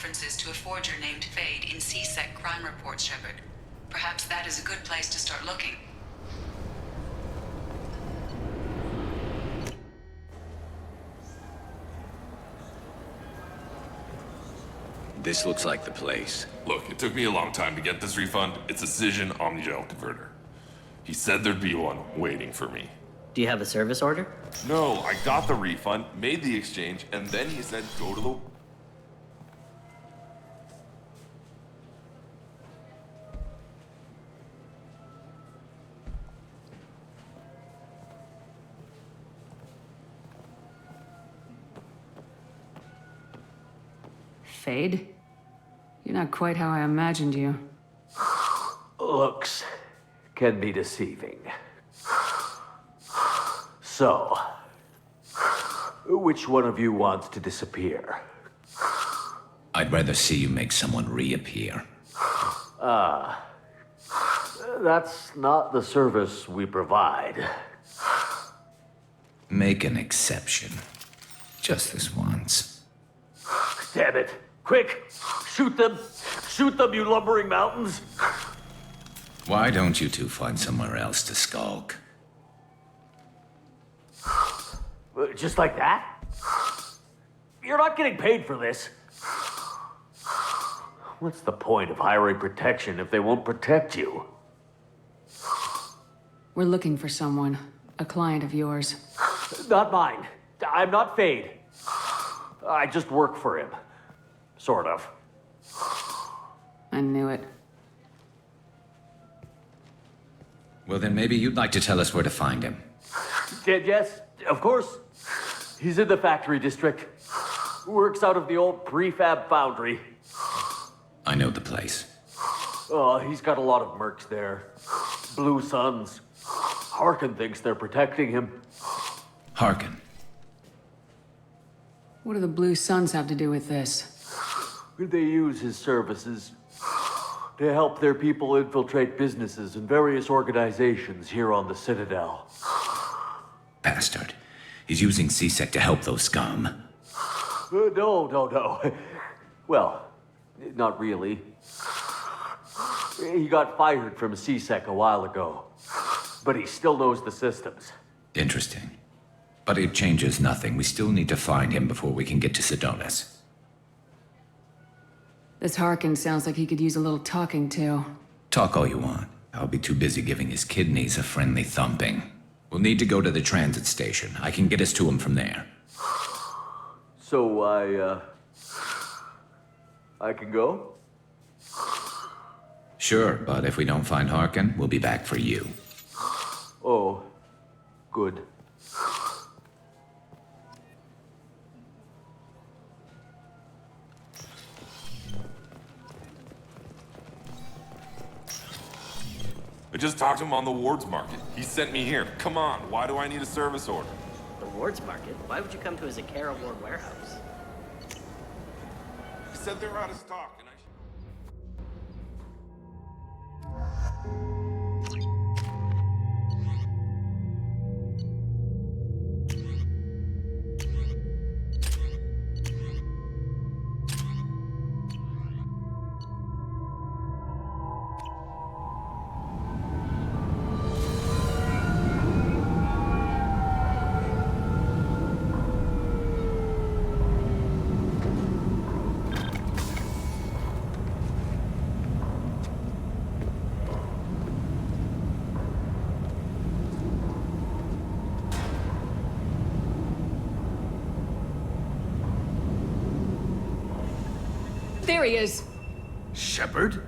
references to a forger named Fade in C-Sec crime reports, Shepard. Perhaps that is a good place to start looking. This looks like the place. Look, it took me a long time to get this refund. It's a Cision Omnigel converter. He said there'd be one waiting for me. Do you have a service order? No, I got the refund, made the exchange, and then he said go to the... Fade? You're not quite how I imagined you. Looks can be deceiving. So, which one of you wants to disappear? I'd rather see you make someone reappear. That's not the service we provide. Make an exception. Just this once. Damn it. Quick! Shoot them! Shoot them, you lumbering mountains! Why don't you two find somewhere else to skulk? Just like that? You're not getting paid for this. What's the point of hiring protection if they won't protect you? We're looking for someone. A client of yours. Not mine. I'm not Fade. I just work for him. Sort of. I knew it. Well, then maybe you'd like to tell us where to find him. Yes, of course. He's in the factory district. Works out of the old prefab foundry. I know the place. Oh, he's got a lot of mercs there. Blue Suns. Harkin thinks they're protecting him. Harkin. What do the Blue Suns have to do with this? They use his services to help their people infiltrate businesses and various organizations here on the Citadel. Bastard. He's using C-Sec to help those scum. No. Well, not really. He got fired from C-Sec a while ago, but he still knows the systems. Interesting. But it changes nothing. We still need to find him before we can get to Sedonis. This Harkin sounds like he could use a little talking to. Talk all you want. I'll be too busy giving his kidneys a friendly thumping. We'll need to go to the transit station. I can get us to him from there. So I can go? Sure, but if we don't find Harkin, we'll be back for you. Oh, good. I just talked to him on the Wards Market. He sent me here. Come on, why do I need a service order? The Wards Market? Why would you come to his Akara Ward warehouse? He said they're out of stock, and There he is! Shepard?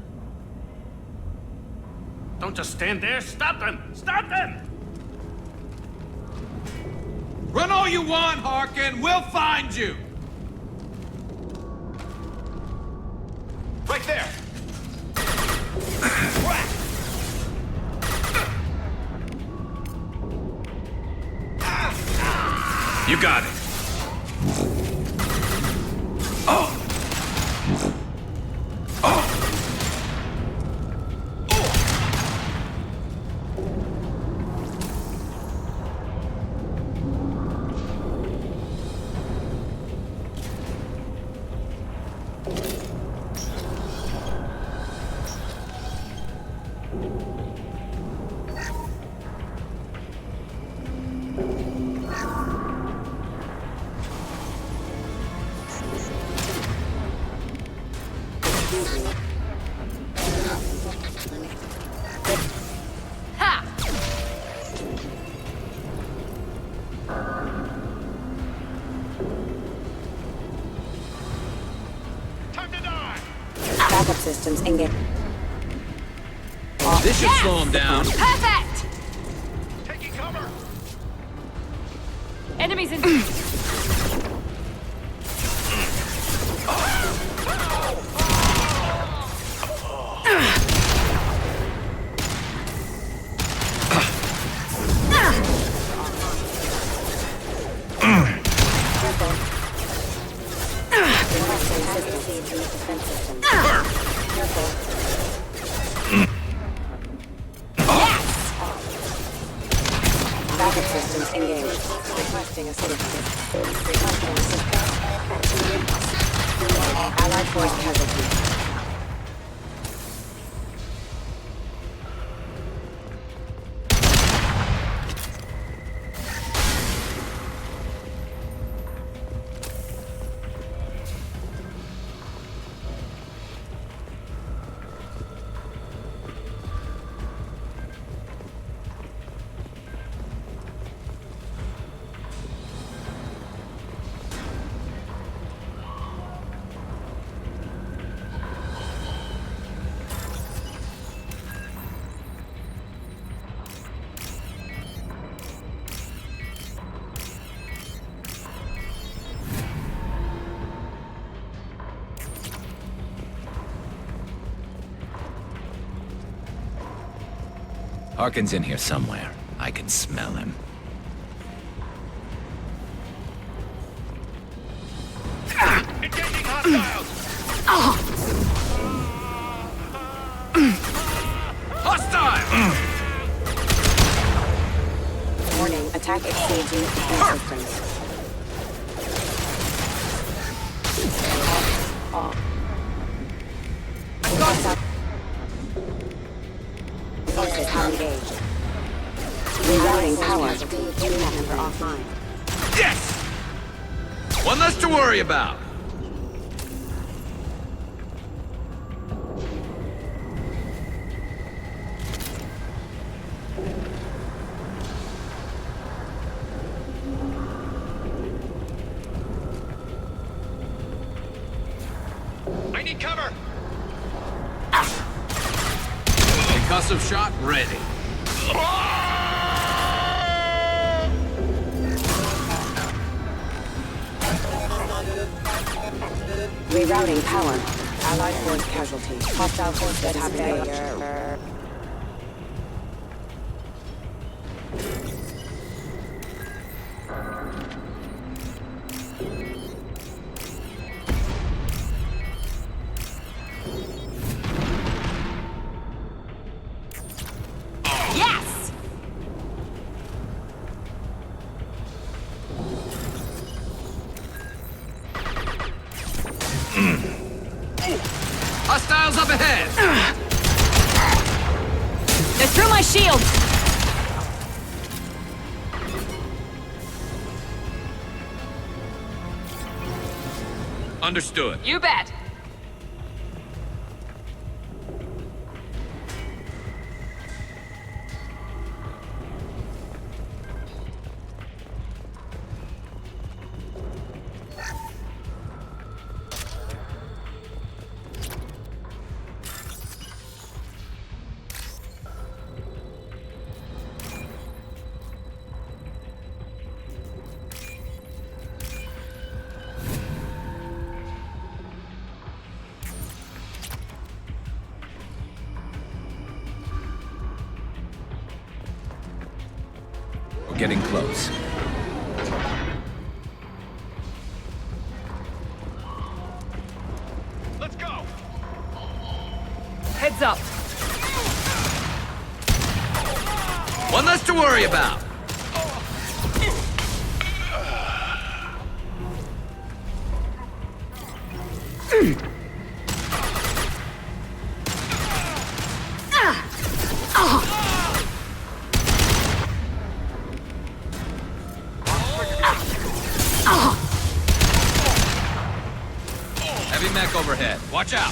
Don't just stand there. Stop them! Stop them! Run all you want, Harkin. We'll find you. right there! You got it. Oh! Oh! Backup systems engaged. This should slow him down. Perfect! Taking cover! Enemies in... Backup systems engaged. Requesting assistance. Requesting assistance. Allied force casualty. Harkin's in here somewhere. I can smell him. Engaging hostiles! Hostile! Warning, attack exceeds unit defense systems. Forces are engaged. Rerouting power. Unit member offline. Yes! One less to worry about. I need cover! Concussive shot ready. Rerouting power. Allied force casualty. Hostile force that have failure. Yes! Hostiles up ahead. They're through my shield! Understood. You bet! Getting close. Let's go! Heads up! One less to worry about. overhead. Watch out!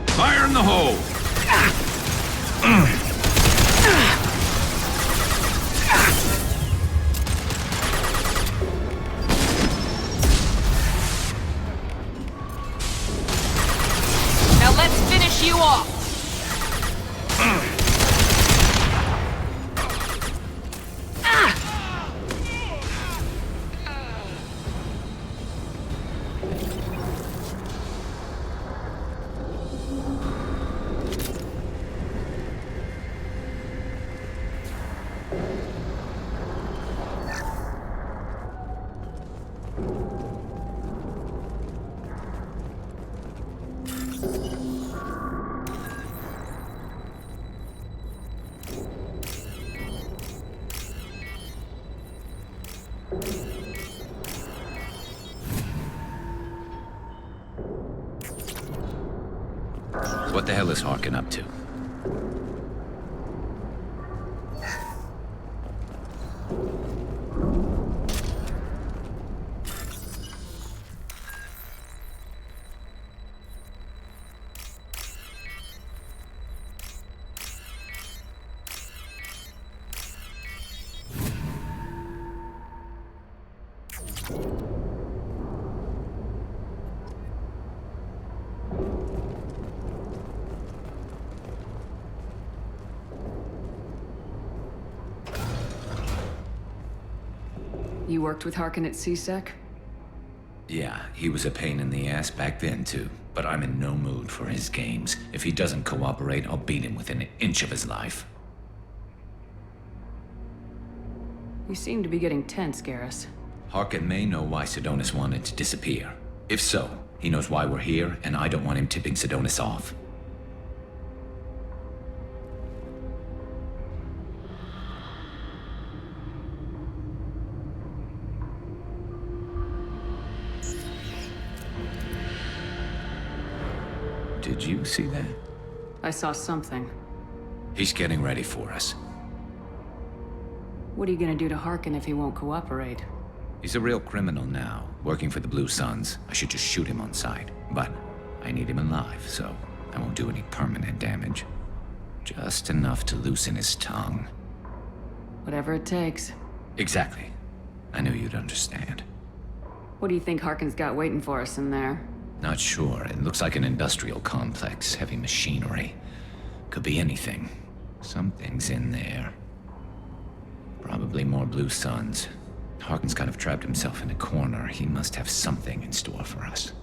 Fire in the hole! Now let's finish you off! What the hell is Harkin up to? You worked with Harkin at CSEC? Yeah, he was a pain in the ass back then too. But I'm in no mood for his games. If he doesn't cooperate, I'll beat him within an inch of his life. You seem to be getting tense, Garrus. Harkin may know why Sidonis wanted to disappear. If so, he knows why we're here, and I don't want him tipping Sidonis off. Did you see that? I saw something. He's getting ready for us. What are you gonna do to Harkin if he won't cooperate? He's a real criminal now, working for the Blue Suns. I should just shoot him on sight. But I need him alive, so I won't do any permanent damage. Just enough to loosen his tongue. Whatever it takes. Exactly. I knew you'd understand. What do you think Harkin's got waiting for us in there? Not sure. It looks like an industrial complex, heavy machinery. Could be anything. Something's in there. Probably more Blue Suns. Harkin's kind of trapped himself in a corner. He must have something in store for us.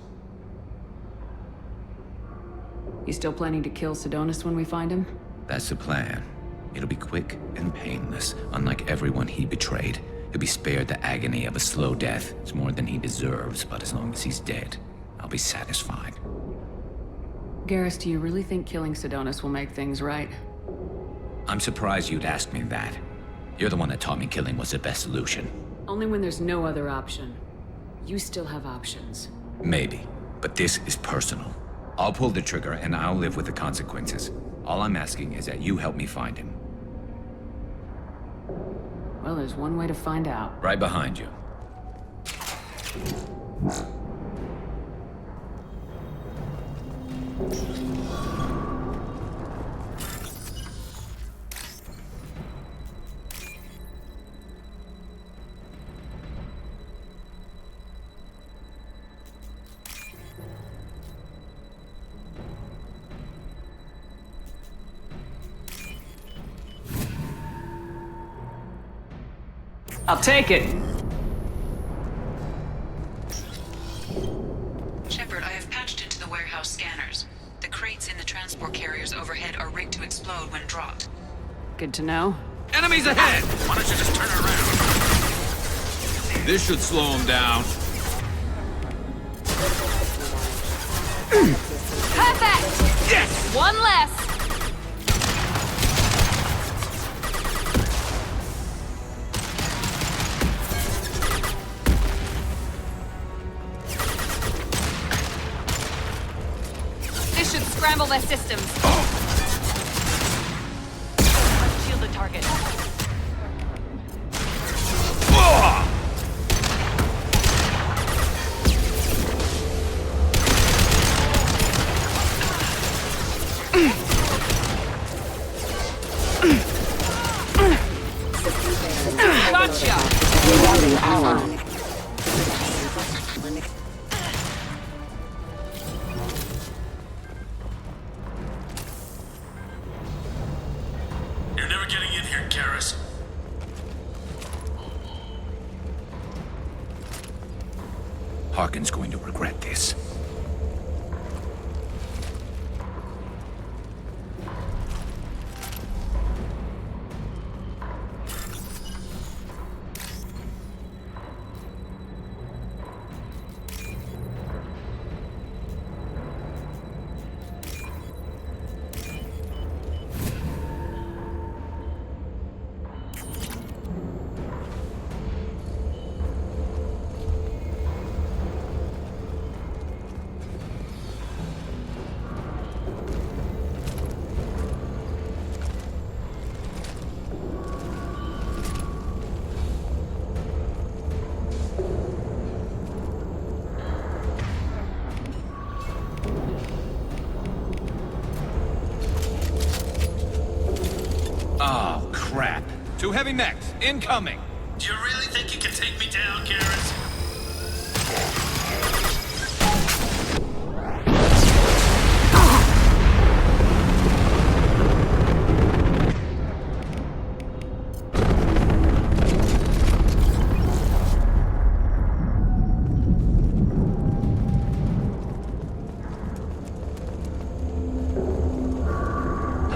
You still planning to kill Sidonis when we find him? That's the plan. It'll be quick and painless, unlike everyone he betrayed. He'll be spared the agony of a slow death. It's more than he deserves, but as long as he's dead, I'll be satisfied. Garrus, do you really think killing Sidonis will make things right? I'm surprised you'd ask me that. You're the one that taught me killing was the best solution. Only when there's no other option. You still have options. Maybe, but this is personal. I'll pull the trigger and I'll live with the consequences. All I'm asking is that you help me find him. Well, there's one way to find out. Right behind you. I'll take it! Shepard, I have patched into the warehouse scanners. The crates in the transport carriers overhead are rigged to explode when dropped. Good to know. Enemies ahead! Why don't you just turn around? This should slow them down. Perfect! Yes! One less! This should scramble their systems. Shield the target. Harkin's going to regret this. Oh, crap. Two heavy mechs, incoming. Do you really think you can take me down, Garrus?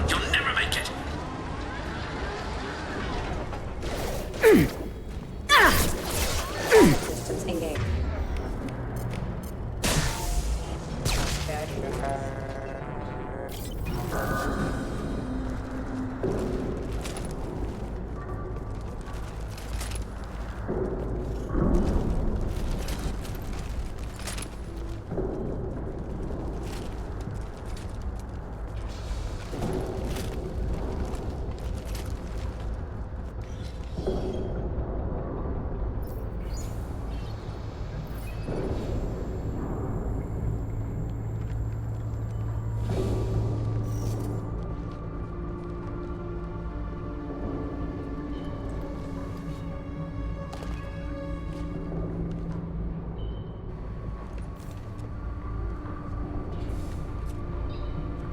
You'll never make it. Systems engaged.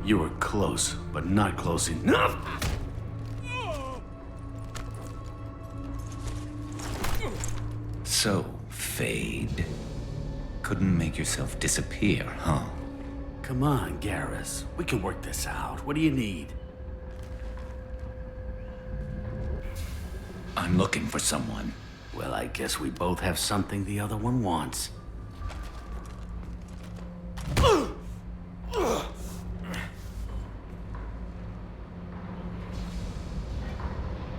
You were close, but not close enough. So, Fade. Couldn't make yourself disappear, huh? Come on, Garrus. We can work this out. What do you need? I'm looking for someone. Well, I guess we both have something the other one wants.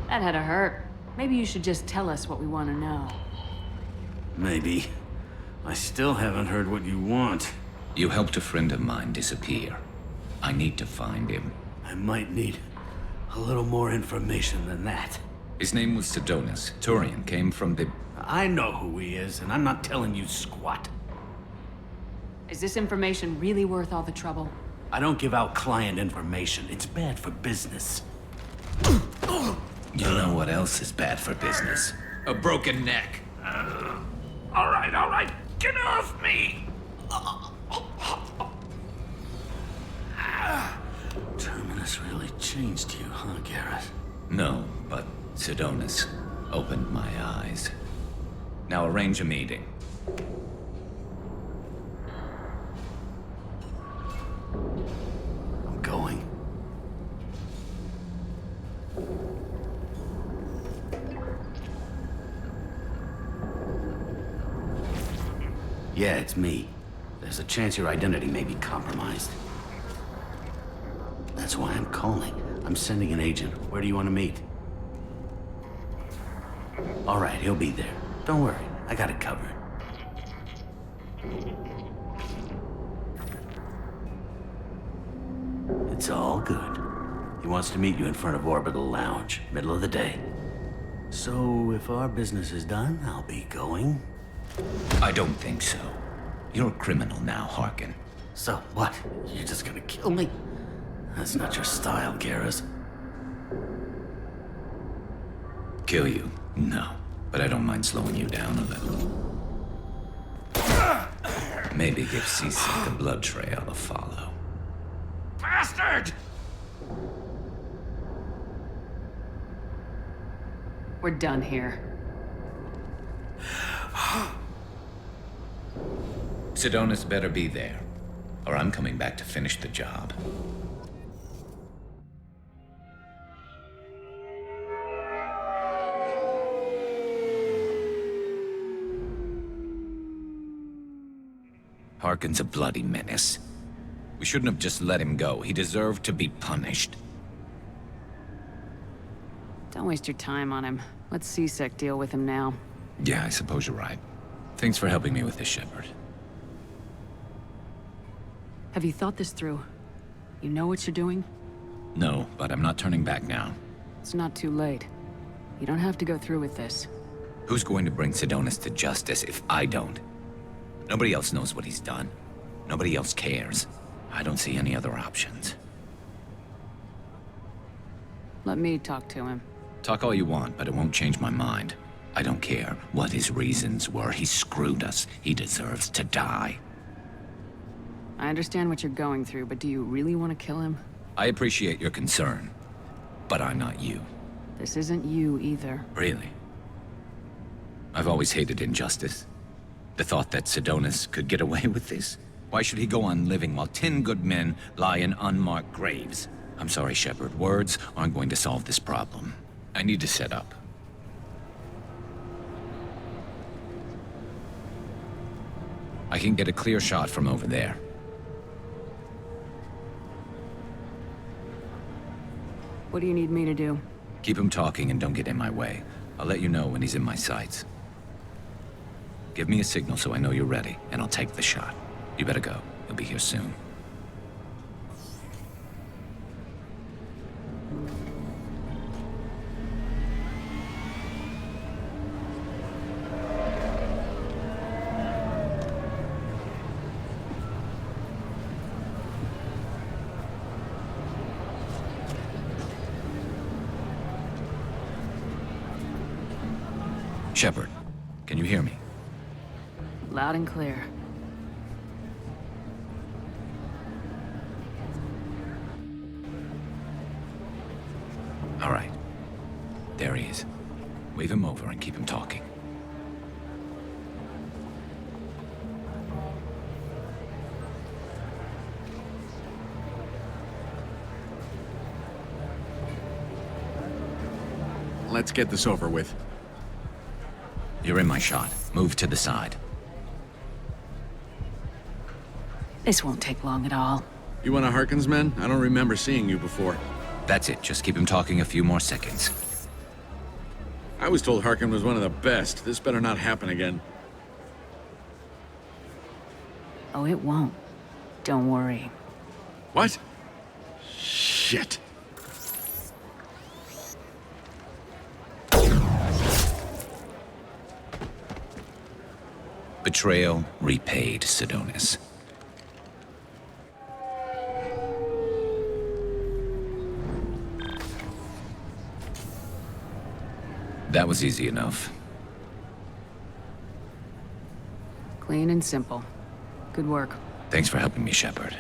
That had to hurt. Maybe you should just tell us what we want to know. Maybe. I still haven't heard what you want. You helped a friend of mine disappear. I need to find him. I might need a little more information than that. His name was Sidonus. Turian came from the... I know who he is, and I'm not telling you squat. Is this information really worth all the trouble? I don't give out client information. It's bad for business. You know what else is bad for business? A broken neck. All right. Get off me! Terminus really changed you, huh, Garrus? No, but Sidonus opened my eyes. Now arrange a meeting. I'm going. Yeah, it's me. There's a chance your identity may be compromised. That's why I'm calling. I'm sending an agent. Where do you want to meet? All right, he'll be there. Don't worry, I got it covered. It's all good. He wants to meet you in front of Orbital Lounge, middle of the day. So, if our business is done, I'll be going. I don't think so. You're a criminal now, Harkin. So what? You're just gonna kill me? That's not your style, Garrus. Kill you? No. But I don't mind slowing you down a little. Maybe give Cece the blood trail a follow. Bastard! We're done here. Sidonis better be there, or I'm coming back to finish the job. Harkin's a bloody menace. We shouldn't have just let him go. He deserved to be punished. Don't waste your time on him. Let C-Sec deal with him now. Yeah, I suppose you're right. Thanks for helping me with this, Shepard. Have you thought this through? You know what you're doing? No, but I'm not turning back now. It's not too late. You don't have to go through with this. Who's going to bring Sidonis to justice if I don't? Nobody else knows what he's done. Nobody else cares. I don't see any other options. Let me talk to him. Talk all you want, but it won't change my mind. I don't care what his reasons were. He screwed us. He deserves to die. I understand what you're going through, but do you really want to kill him? I appreciate your concern, but I'm not you. This isn't you either. Really? I've always hated injustice. The thought that Sidonis could get away with this? Why should he go on living while 10 good men lie in unmarked graves? I'm sorry, Shepard. Words aren't going to solve this problem. I need to set up. I can get a clear shot from over there. What do you need me to do? Keep him talking and don't get in my way. I'll let you know when he's in my sights. Give me a signal so I know you're ready, and I'll take the shot. You better go. He'll be here soon. Shepard, can you hear me? Loud and clear. All right. There he is. Wave him over and keep him talking. Let's get this over with. You're in my shot. Move to the side. This won't take long at all. You one of Harkin's men? I don't remember seeing you before. That's it. Just keep him talking a few more seconds. I was told Harkin was one of the best. This better not happen again. Oh, it won't. Don't worry. What? Shit. Betrayal repaid, Sidonis. That was easy enough. Clean and simple. Good work. Thanks for helping me, Shepard.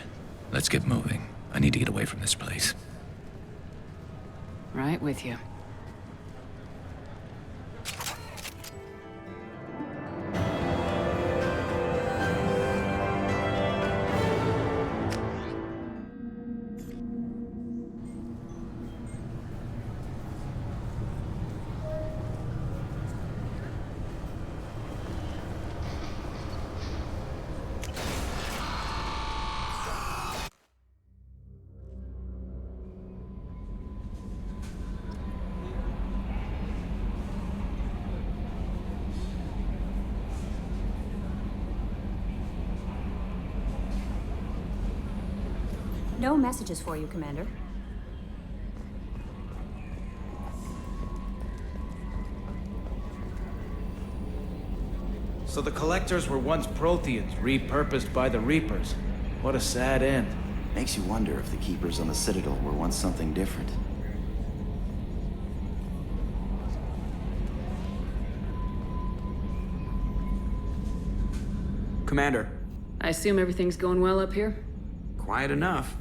Let's get moving. I need to get away from this place. Right with you. No messages for you, Commander. So the Collectors were once Protheans, repurposed by the Reapers. What a sad end. Makes you wonder if the Keepers on the Citadel were once something different. Commander. I assume everything's going well up here? Quiet enough.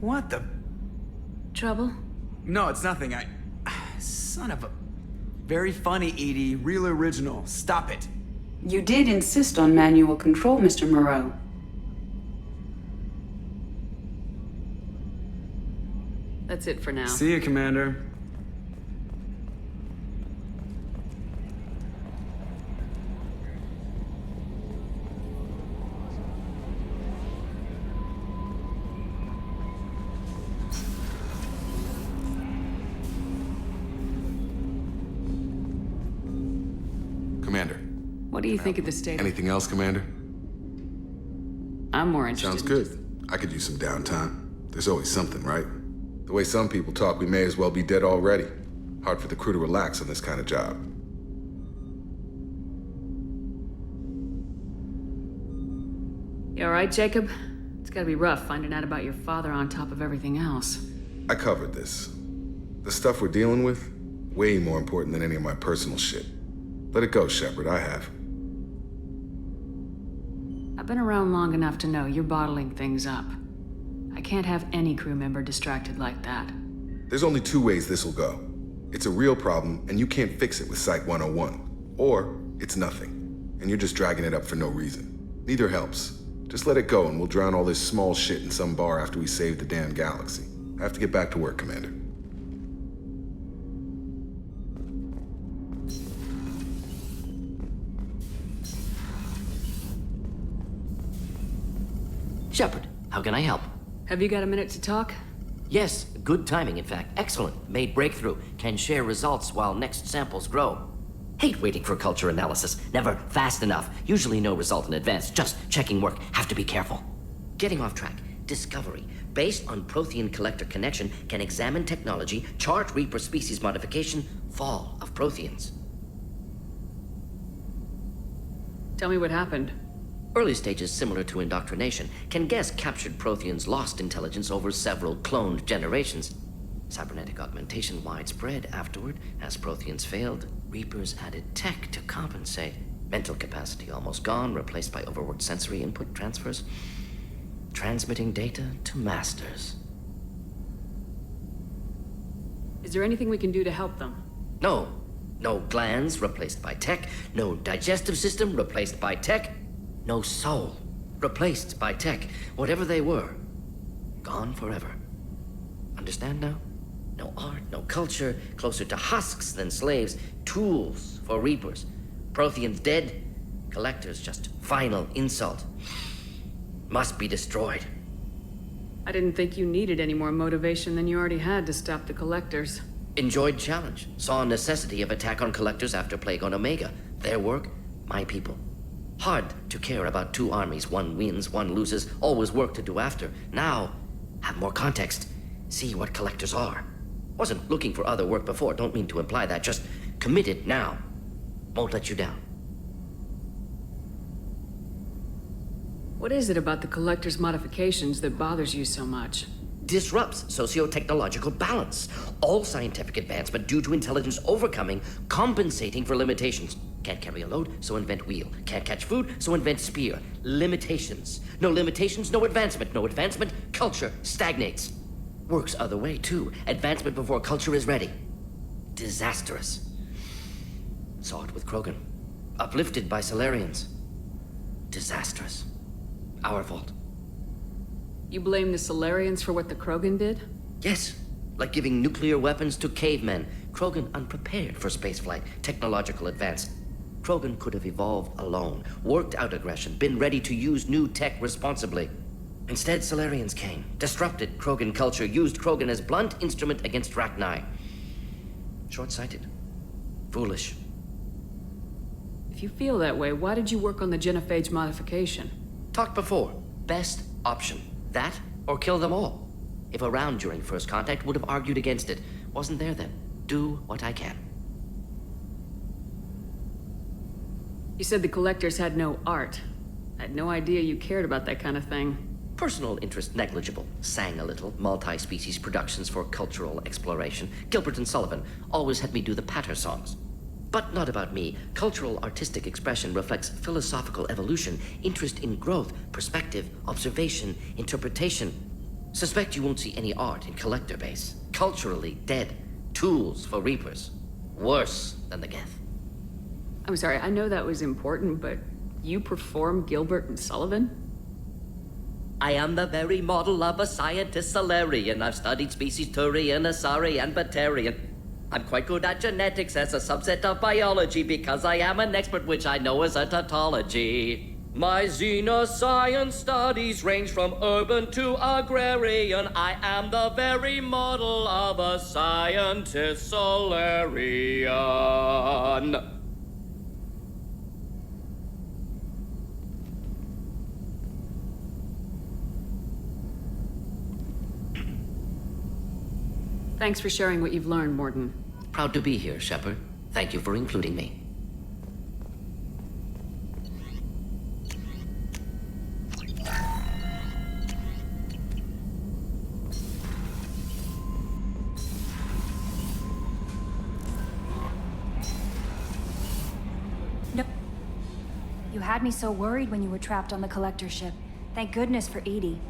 What the... Trouble? No, it's nothing. Son of a... Very funny, Edie. Real original. Stop it. You did insist on manual control, Mr. Moreau. That's it for now. See you, Commander. Commander. What do you think of the state? Anything else, Commander? I'm more interested. Sounds good. I could use some downtime. There's always something, right? The way some people talk, we may as well be dead already. Hard for the crew to relax on this kind of job. You alright, Jacob? It's gotta be rough finding out about your father on top of everything else. I covered this. The stuff we're dealing with, way more important than any of my personal shit. Let it go, Shepard, I have. I've been around long enough to know you're bottling things up. I can't have any crew member distracted like that. There's only two ways this will go. It's a real problem, and you can't fix it with Site 101. Or, it's nothing, and you're just dragging it up for no reason. Neither helps. Just let it go, and we'll drown all this small shit in some bar after we save the damn galaxy. I have to get back to work, Commander. Shepard, how can I help? Have you got a minute to talk? Yes, good timing, in fact. Excellent. Made breakthrough. Can share results while next samples grow. Hate waiting for culture analysis. Never fast enough. Usually no result in advance. Just checking work. Have to be careful. Getting off track. Discovery. Based on Prothean collector connection, can examine technology, chart Reaper species modification, fall of Protheans. Tell me what happened. Early stages similar to indoctrination. Can guess captured Protheans lost intelligence over several cloned generations. Cybernetic augmentation widespread afterward. As Protheans failed, Reapers added tech to compensate. Mental capacity almost gone, replaced by overworked sensory input transfers. Transmitting data to masters. Is there anything we can do to help them? No. No glands replaced by tech. No digestive system replaced by tech. No soul, replaced by tech. Whatever they were, gone forever. Understand now? No art, no culture, closer to husks than slaves. Tools for Reapers. Protheans dead, collectors just final insult. Must be destroyed. I didn't think you needed any more motivation than you already had to stop the collectors. Enjoyed challenge. Saw necessity of attack on collectors after Plague on Omega. Their work, my people. Hard to care about two armies. One wins, one loses. Always work to do after. Now, have more context. See what collectors are. Wasn't looking for other work before. Don't mean to imply that. Just committed now. Won't let you down. What is it about the collector's modifications that bothers you so much? Disrupts socio-technological balance. All scientific advancement due to intelligence overcoming, compensating for limitations. Can't carry a load, so invent wheel. Can't catch food, so invent spear. Limitations. No limitations, no advancement. No advancement, culture stagnates. Works other way, too. Advancement before culture is ready. Disastrous. Saw it with Krogan. Uplifted by Solarians. Disastrous. Our fault. You blame the Solarians for what the Krogan did? Yes. Like giving nuclear weapons to cavemen. Krogan unprepared for spaceflight. Technological advance. Krogan could have evolved alone, worked out aggression, been ready to use new tech responsibly. Instead, Solarians came, disrupted Krogan culture, used Krogan as blunt instrument against Rachni. Short-sighted. Foolish. If you feel that way, why did you work on the genophage modification? Talked before. Best option. That, or kill them all. If around during first contact, would have argued against it. Wasn't there then. Do what I can. You said the collectors had no art. I had no idea you cared about that kind of thing. Personal interest negligible. Sang a little. Multi-species productions for cultural exploration. Gilbert and Sullivan always had me do the patter songs. But not about me. Cultural artistic expression reflects philosophical evolution, interest in growth, perspective, observation, interpretation. Suspect you won't see any art in collector base. Culturally dead. Tools for Reapers. Worse than the Geth. I'm sorry, I know that was important, but you perform Gilbert and Sullivan? I am the very model of a scientist Solarian. I've studied species Turian, Asari, and Batarian. I'm quite good at genetics as a subset of biology because I am an expert, which I know is a tautology. My xenoscience studies range from urban to agrarian. I am the very model of a scientist Solarian. Thanks for sharing what you've learned, Mordin. Proud to be here, Shepard. Thank you for including me. No. You had me so worried when you were trapped on the collector ship. Thank goodness for Edie.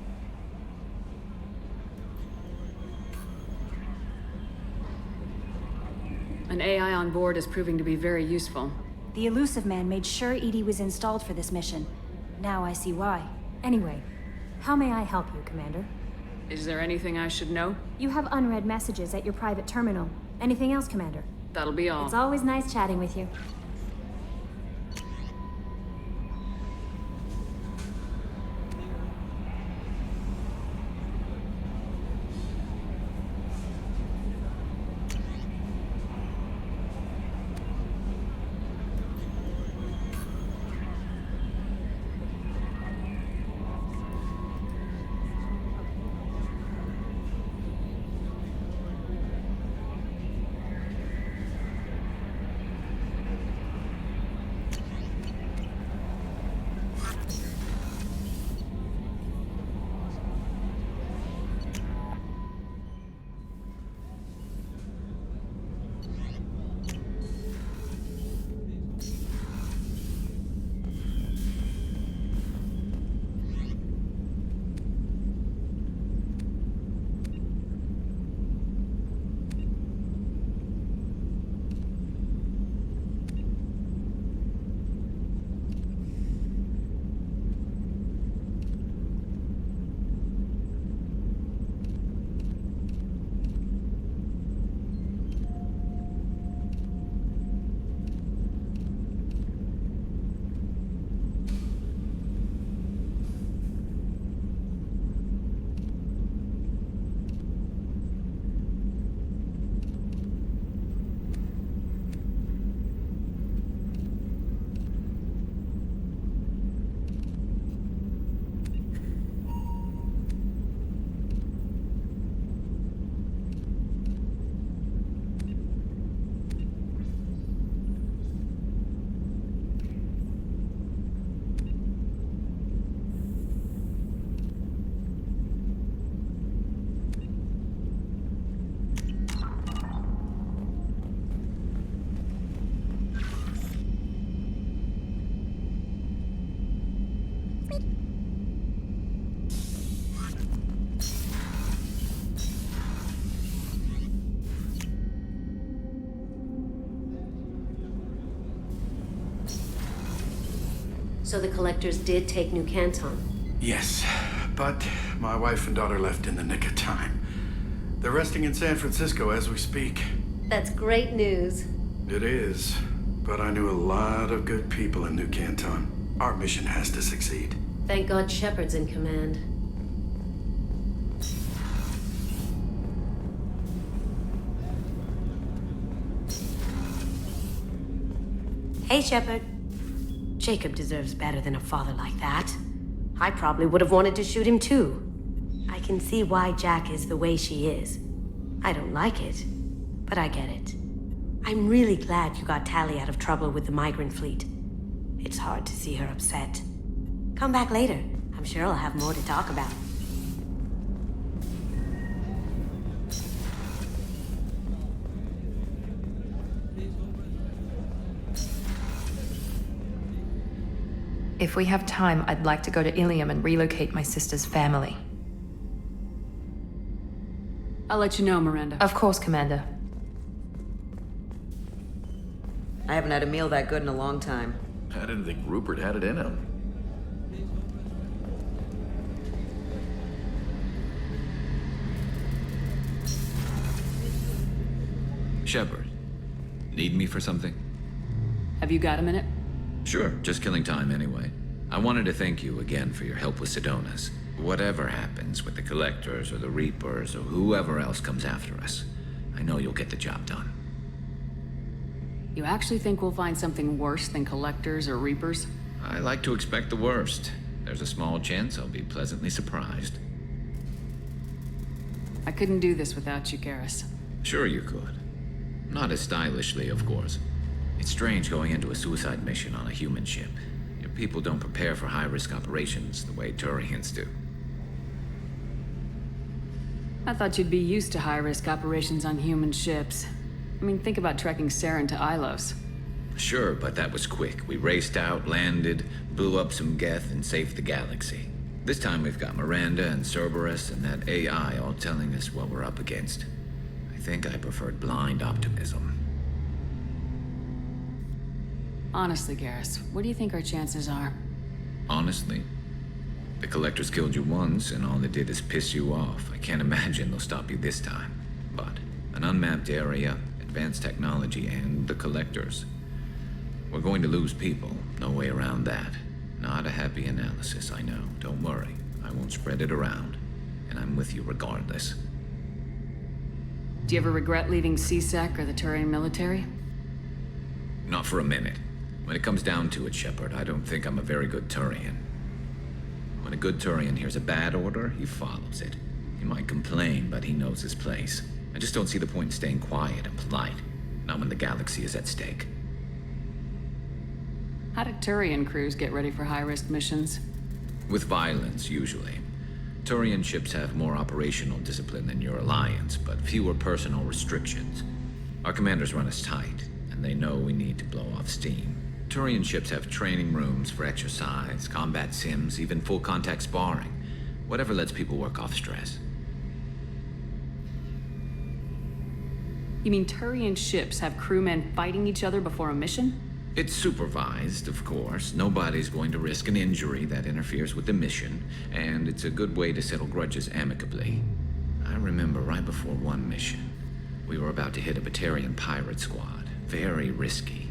An AI on board is proving to be very useful. The Elusive Man made sure Edie was installed for this mission. Now I see why. Anyway, how may I help you, Commander? Is there anything I should know? You have unread messages at your private terminal. Anything else, Commander? That'll be all. It's always nice chatting with you. So the collectors did take New Canton? Yes, but my wife and daughter left in the nick of time. They're resting in San Francisco as we speak. That's great news. It is, but I knew a lot of good people in New Canton. Our mission has to succeed. Thank God Shepard's in command. Hey, Shepard. Jacob deserves better than a father like that. I probably would have wanted to shoot him too. I can see why Jack is the way she is. I don't like it, but I get it. I'm really glad you got Tally out of trouble with the migrant fleet. It's hard to see her upset. Come back later. I'm sure I'll have more to talk about. If we have time, I'd like to go to Ilium and relocate my sister's family. I'll let you know, Miranda. Of course, Commander. I haven't had a meal that good in a long time. I didn't think Rupert had it in him. Shepard, need me for something? Have you got a minute? Sure, just killing time anyway. I wanted to thank you again for your help with Sedona's. Whatever happens with the Collectors or the Reapers or whoever else comes after us, I know you'll get the job done. You actually think we'll find something worse than Collectors or Reapers? I like to expect the worst. There's a small chance I'll be pleasantly surprised. I couldn't do this without you, Garrus. Sure you could. Not as stylishly, of course. It's strange going into a suicide mission on a human ship. Your people don't prepare for high-risk operations the way Turians do. I thought you'd be used to high-risk operations on human ships. I mean, think about trekking Saren to Ilos. Sure, but that was quick. We raced out, landed, blew up some Geth, and saved the galaxy. This time we've got Miranda and Cerberus and that AI all telling us what we're up against. I think I preferred blind optimism. Honestly, Garrus, what do you think our chances are? Honestly, the Collectors killed you once, and all they did is piss you off. I can't imagine they'll stop you this time. But an unmapped area, advanced technology, and the Collectors. We're going to lose people. No way around that. Not a happy analysis, I know. Don't worry. I won't spread it around. And I'm with you regardless. Do you ever regret leaving CSEC or the Turian military? Not for a minute. When it comes down to it, Shepard, I don't think I'm a very good Turian. When a good Turian hears a bad order, he follows it. He might complain, but he knows his place. I just don't see the point in staying quiet and polite. Not when the galaxy is at stake. How do Turian crews get ready for high-risk missions? With violence, usually. Turian ships have more operational discipline than your alliance, but fewer personal restrictions. Our commanders run us tight, and they know we need to blow off steam. Turian ships have training rooms for exercise, combat sims, even full-contact sparring. Whatever lets people work off stress. You mean Turian ships have crewmen fighting each other before a mission? It's supervised, of course. Nobody's going to risk an injury that interferes with the mission, and it's a good way to settle grudges amicably. I remember right before one mission, we were about to hit a Batarian pirate squad. Very risky.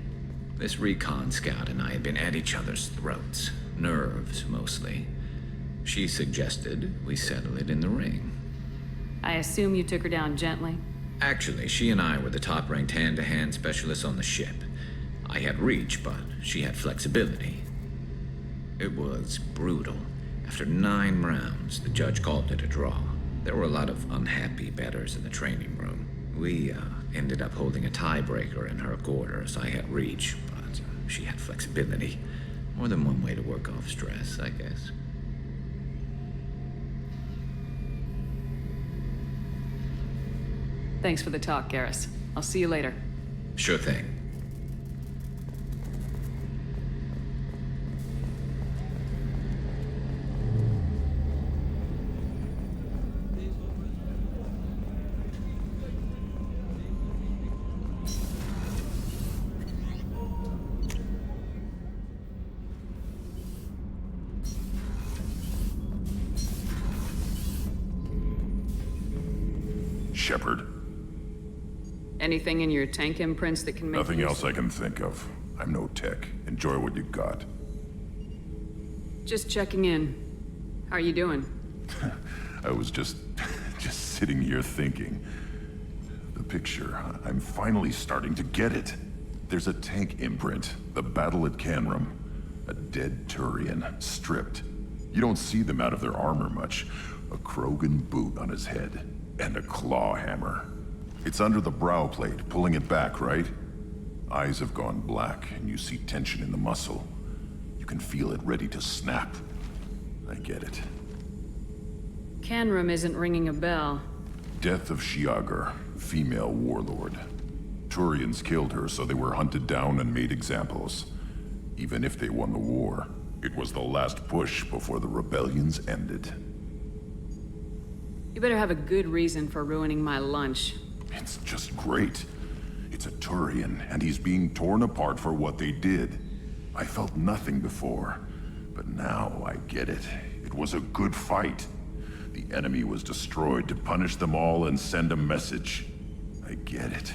This recon scout and I had been at each other's throats. Nerves, mostly. She suggested we settle it in the ring. I assume you took her down gently? Actually, she and I were the top-ranked hand-to-hand specialists on the ship. I had reach, but she had flexibility. It was brutal. After 9 rounds, the judge called it a draw. There were a lot of unhappy bettors in the training room. We ended up holding a tiebreaker in her quarters. I had reach, but she had flexibility. More than one way to work off stress, I guess. Thanks for the talk, Garrus. I'll see you later. Sure thing. Shepard. Anything in your tank imprints that can make Nothing use- else I can think of. I'm no tech. Enjoy what you got. Just checking in. How are you doing? I was just sitting here thinking. The picture, I'm finally starting to get it. There's a tank imprint, the battle at Canrum. A dead Turian, stripped. You don't see them out of their armor much. A Krogan boot on his head, and a claw hammer. It's under the brow plate, pulling it back, right? Eyes have gone black, and you see tension in the muscle. You can feel it ready to snap. I get it. Canrum isn't ringing a bell. Death of Shiagar, female warlord. Turians killed her, so they were hunted down and made examples. Even if they won the war, it was the last push before the rebellions ended. You better have a good reason for ruining my lunch. It's just great. It's a Turian, and he's being torn apart for what they did. I felt nothing before, but now I get it. It was a good fight. The enemy was destroyed to punish them all and send a message. I get it.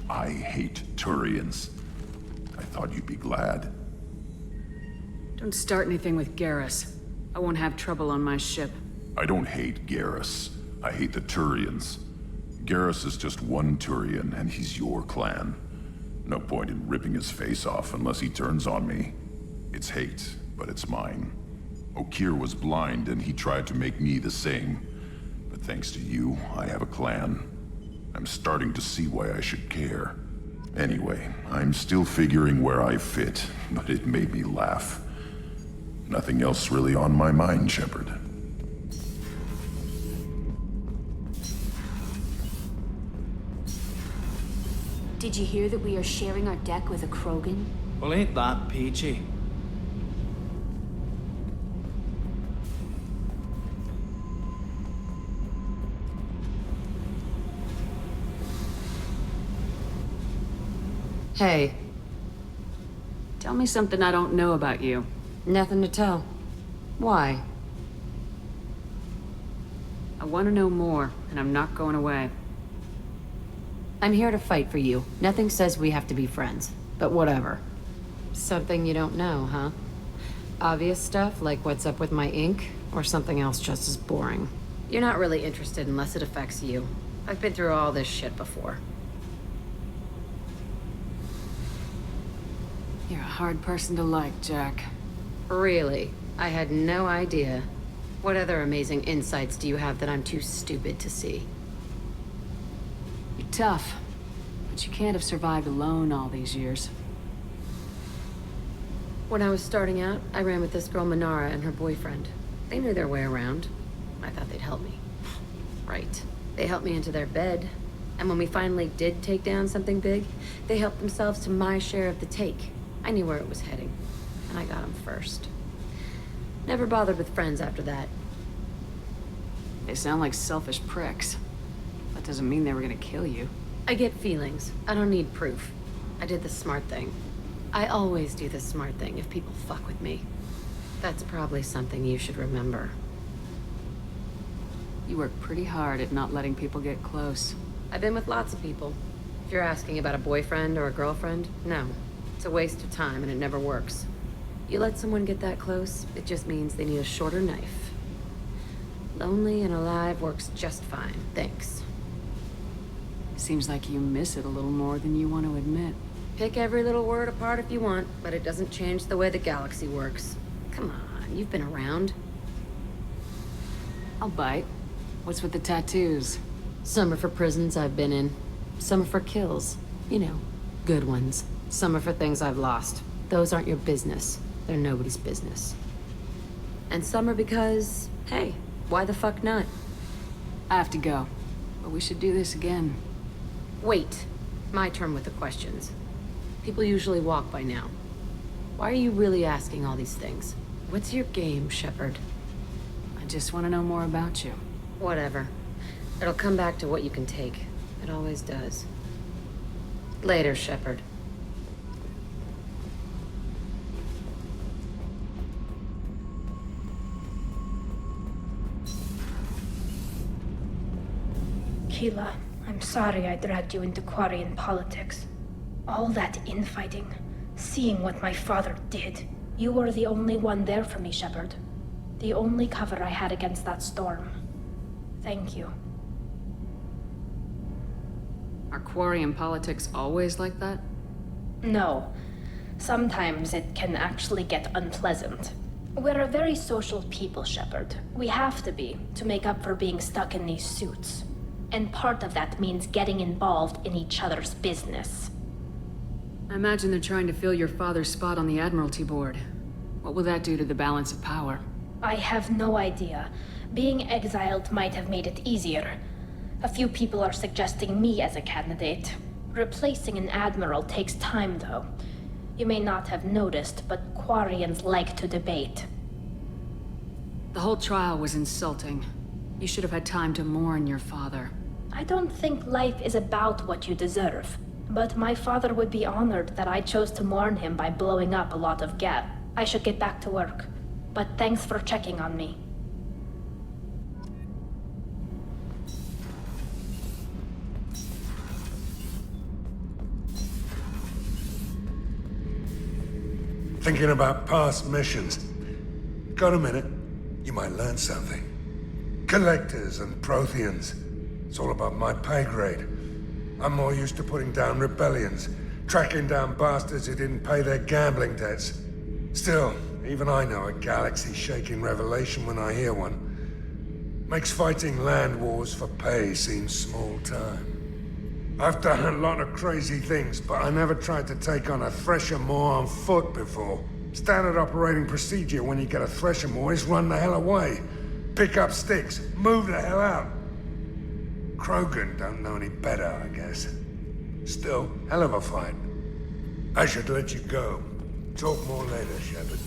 I hate Turians. I thought you'd be glad. Don't start anything with Garrus. I won't have trouble on my ship. I don't hate Garrus. I hate the Turians. Garrus is just one Turian, and he's your clan. No point in ripping his face off unless he turns on me. It's hate, but it's mine. Okeer was blind, and he tried to make me the same. But thanks to you, I have a clan. I'm starting to see why I should care. Anyway, I'm still figuring where I fit, but it made me laugh. Nothing else really on my mind, Shepard. Did you hear that we are sharing our deck with a Krogan? Well, ain't that peachy? Hey. Tell me something I don't know about you. Nothing to tell. Why? I want to know more, and I'm not going away. I'm here to fight for you. Nothing says we have to be friends, but whatever. Something you don't know, huh? Obvious stuff, like what's up with my ink, or something else just as boring? You're not really interested unless it affects you. I've been through all this shit before. You're a hard person to like, Jack. Really? I had no idea. What other amazing insights do you have that I'm too stupid to see? You're tough, but you can't have survived alone all these years. When I was starting out, I ran with this girl Minara and her boyfriend. They knew their way around. I thought they'd help me. Right. They helped me into their bed. And when we finally did take down something big, they helped themselves to my share of the take. I knew where it was heading, and I got them first. Never bothered with friends after that. They sound like selfish pricks. That doesn't mean they were gonna kill you. I get feelings. I don't need proof. I did the smart thing. I always do the smart thing if people fuck with me. That's probably something you should remember. You work pretty hard at not letting people get close. I've been with lots of people. If you're asking about a boyfriend or a girlfriend, no. It's a waste of time and it never works. You let someone get that close, it just means they need a shorter knife. Lonely and alive works just fine, thanks. Seems like you miss it a little more than you want to admit. Pick every little word apart if you want, but it doesn't change the way the galaxy works. Come on, you've been around. I'll bite. What's with the tattoos? Some are for prisons I've been in. Some are for kills. You know, good ones. Some are for things I've lost. Those aren't your business. They're nobody's business. And some are because, hey, why the fuck not? I have to go, but we should do this again. Wait. My turn with the questions. People usually walk by now. Why are you really asking all these things? What's your game, Shepard? I just want to know more about you. Whatever. It'll come back to what you can take. It always does. Later, Shepard. Keela, I'm sorry I dragged you into Quarian politics. All that infighting, seeing what my father did. You were the only one there for me, Shepard. The only cover I had against that storm. Thank you. Are Quarian politics always like that? No. Sometimes it can actually get unpleasant. We're a very social people, Shepard. We have to be, to make up for being stuck in these suits. And part of that means getting involved in each other's business. I imagine they're trying to fill your father's spot on the Admiralty Board. What will that do to the balance of power? I have no idea. Being exiled might have made it easier. A few people are suggesting me as a candidate. Replacing an admiral takes time, though. You may not have noticed, but Quarians like to debate. The whole trial was insulting. You should have had time to mourn your father. I don't think life is about what you deserve. But my father would be honored that I chose to mourn him by blowing up a lot of gas. I should get back to work. But thanks for checking on me. Thinking about past missions. Got a minute? You might learn something. Collectors and Protheans. It's all about my pay grade. I'm more used to putting down rebellions, tracking down bastards who didn't pay their gambling debts. Still, even I know a galaxy-shaking revelation when I hear one. Makes fighting land wars for pay seem small time. I've done a lot of crazy things, but I never tried to take on a Thresher Maw on foot before. Standard operating procedure when you get a Thresher Maw is run the hell away. Pick up sticks, move the hell out. Krogan don't know any better, I guess. Still, hell of a fight. I should let you go. Talk more later, Shepard.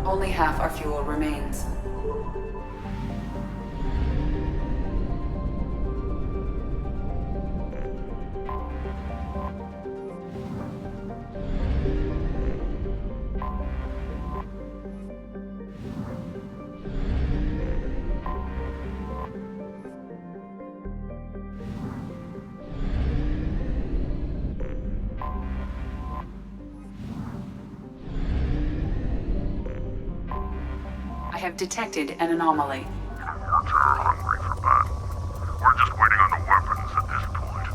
Only half our fuel remains. I have detected an anomaly. Reports are hungry for battle. We're just waiting on the weapons at this point.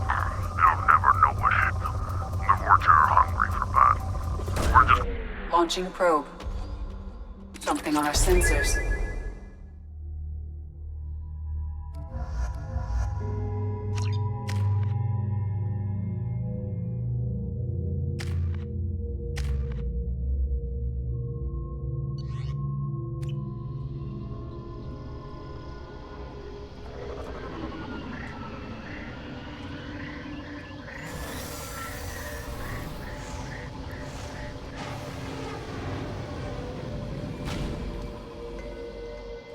They'll never know what hit them. The Reports are hungry for battle. We're just... Launching probe. Something on our sensors.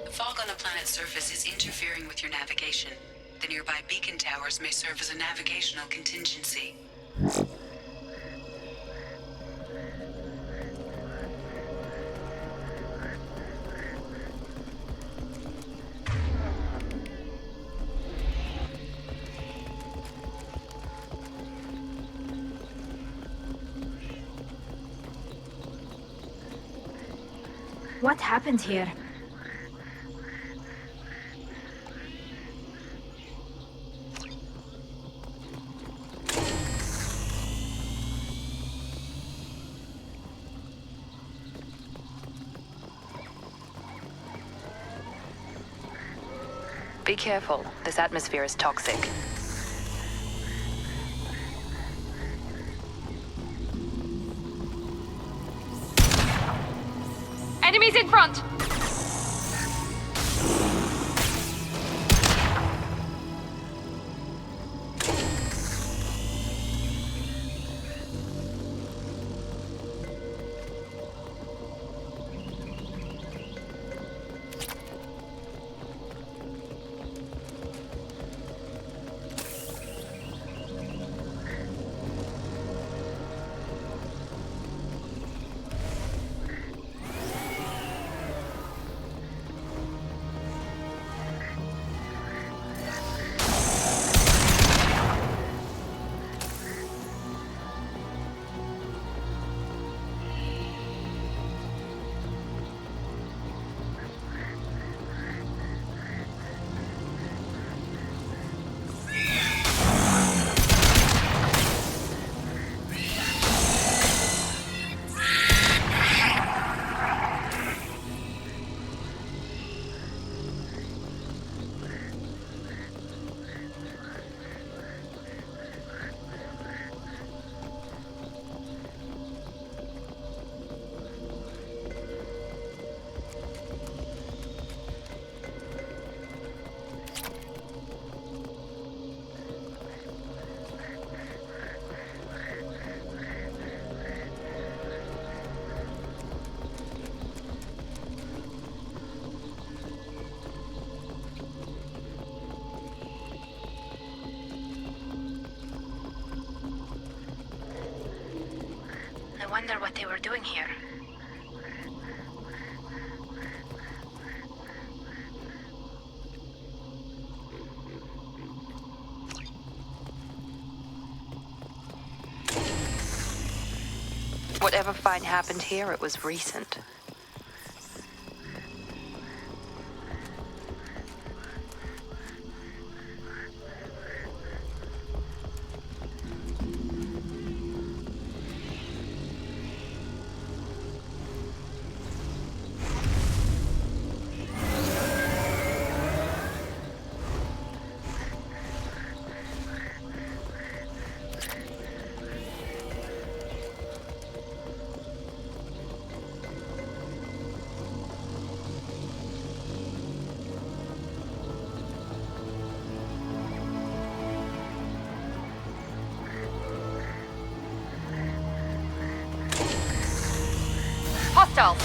Fog on the planet's surface is interfering with your navigation. The nearby beacon towers may serve as a navigational contingency. What happened here? Be careful. This atmosphere is toxic. Enemies in front! I wonder what they were doing here. Whatever fight happened here, it was recent. Hostile!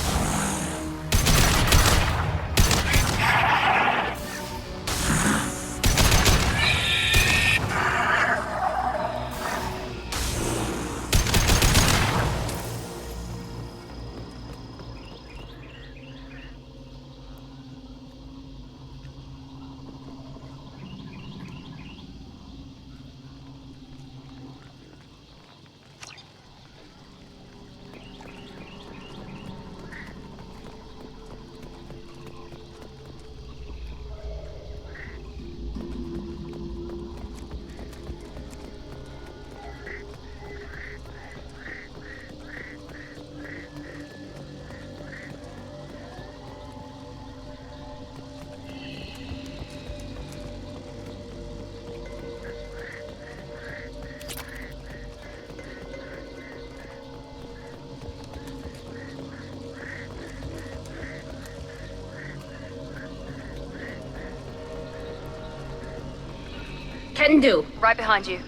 Can do. Right behind you.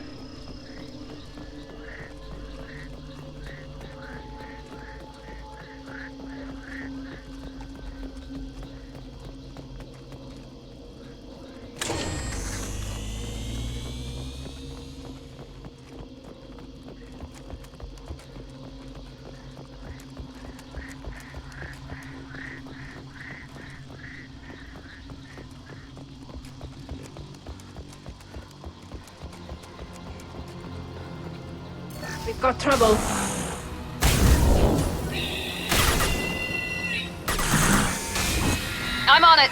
We've got trouble. I'm on it.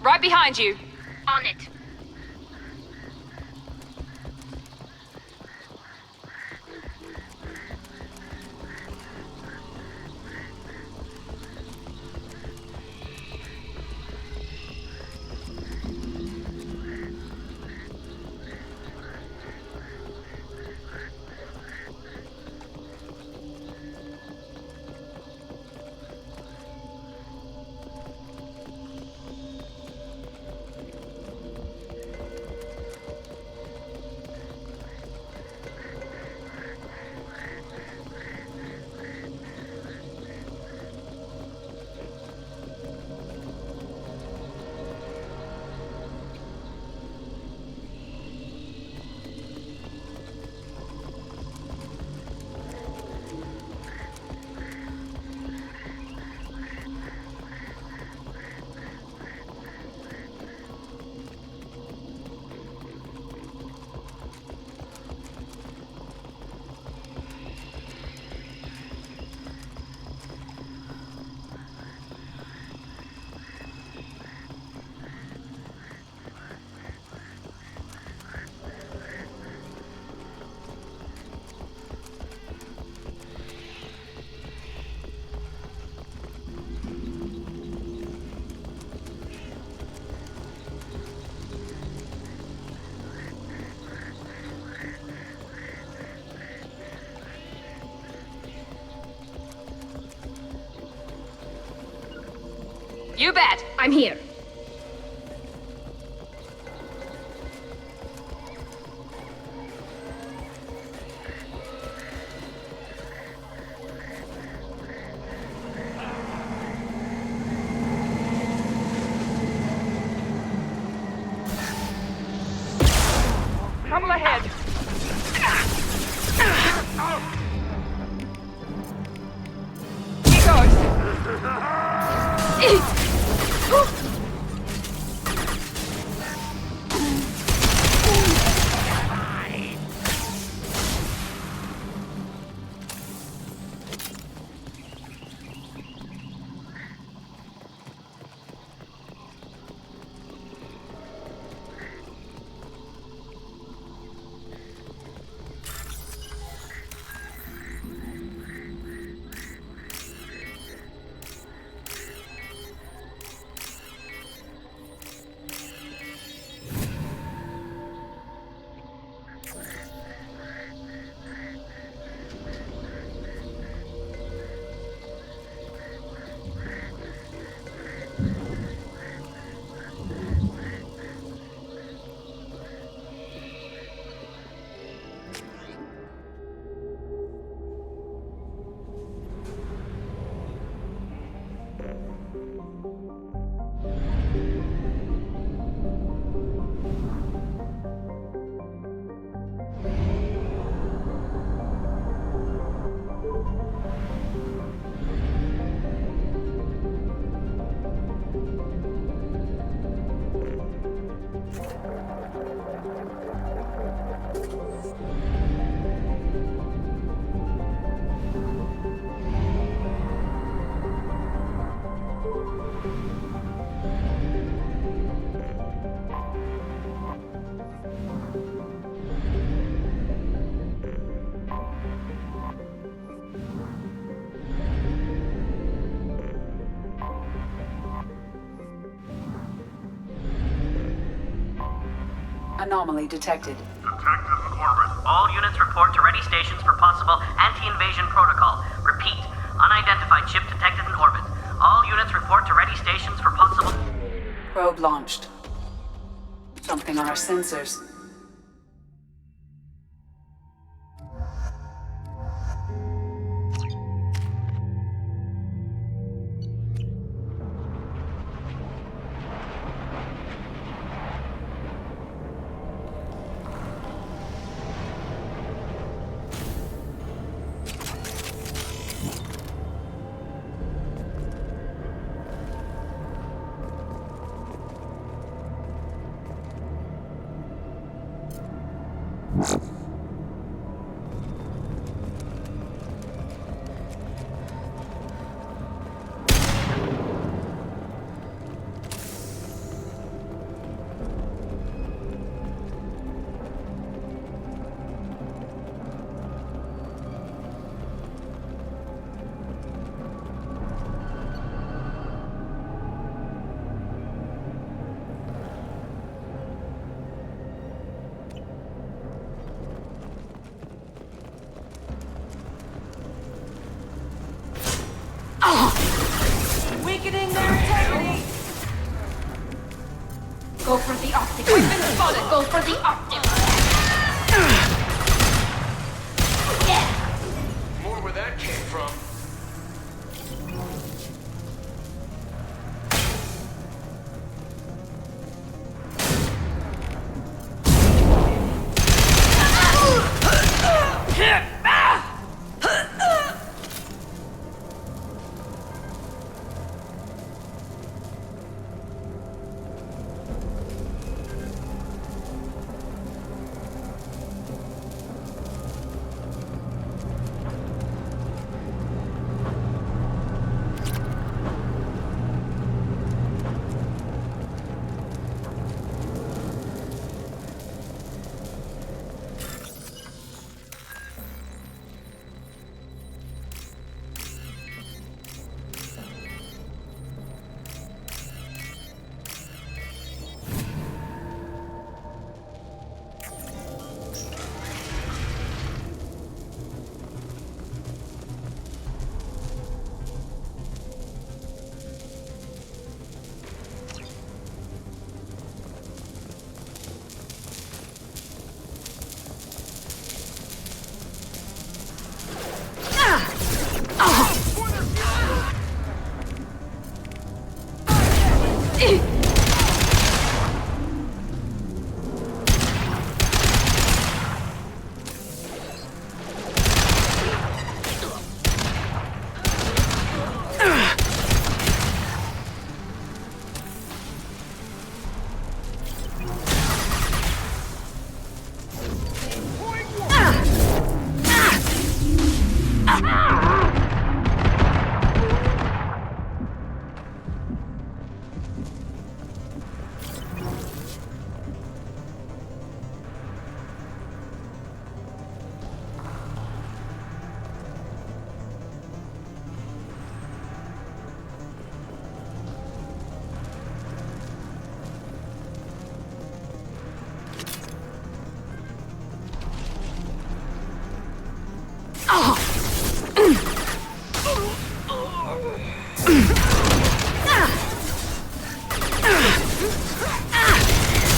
Right behind you. On it. You bet. I'm here. Trouble ahead. Here goes. Anomaly detected. Detected in orbit. All units report to ready stations for possible anti-invasion protocol. Repeat. Unidentified ship detected in orbit. All units report to ready stations for possible... Probe launched. Something on our sensors. Weakening their integrity. Go for the optic. We've been spotted. Go for the optic. More where that came from.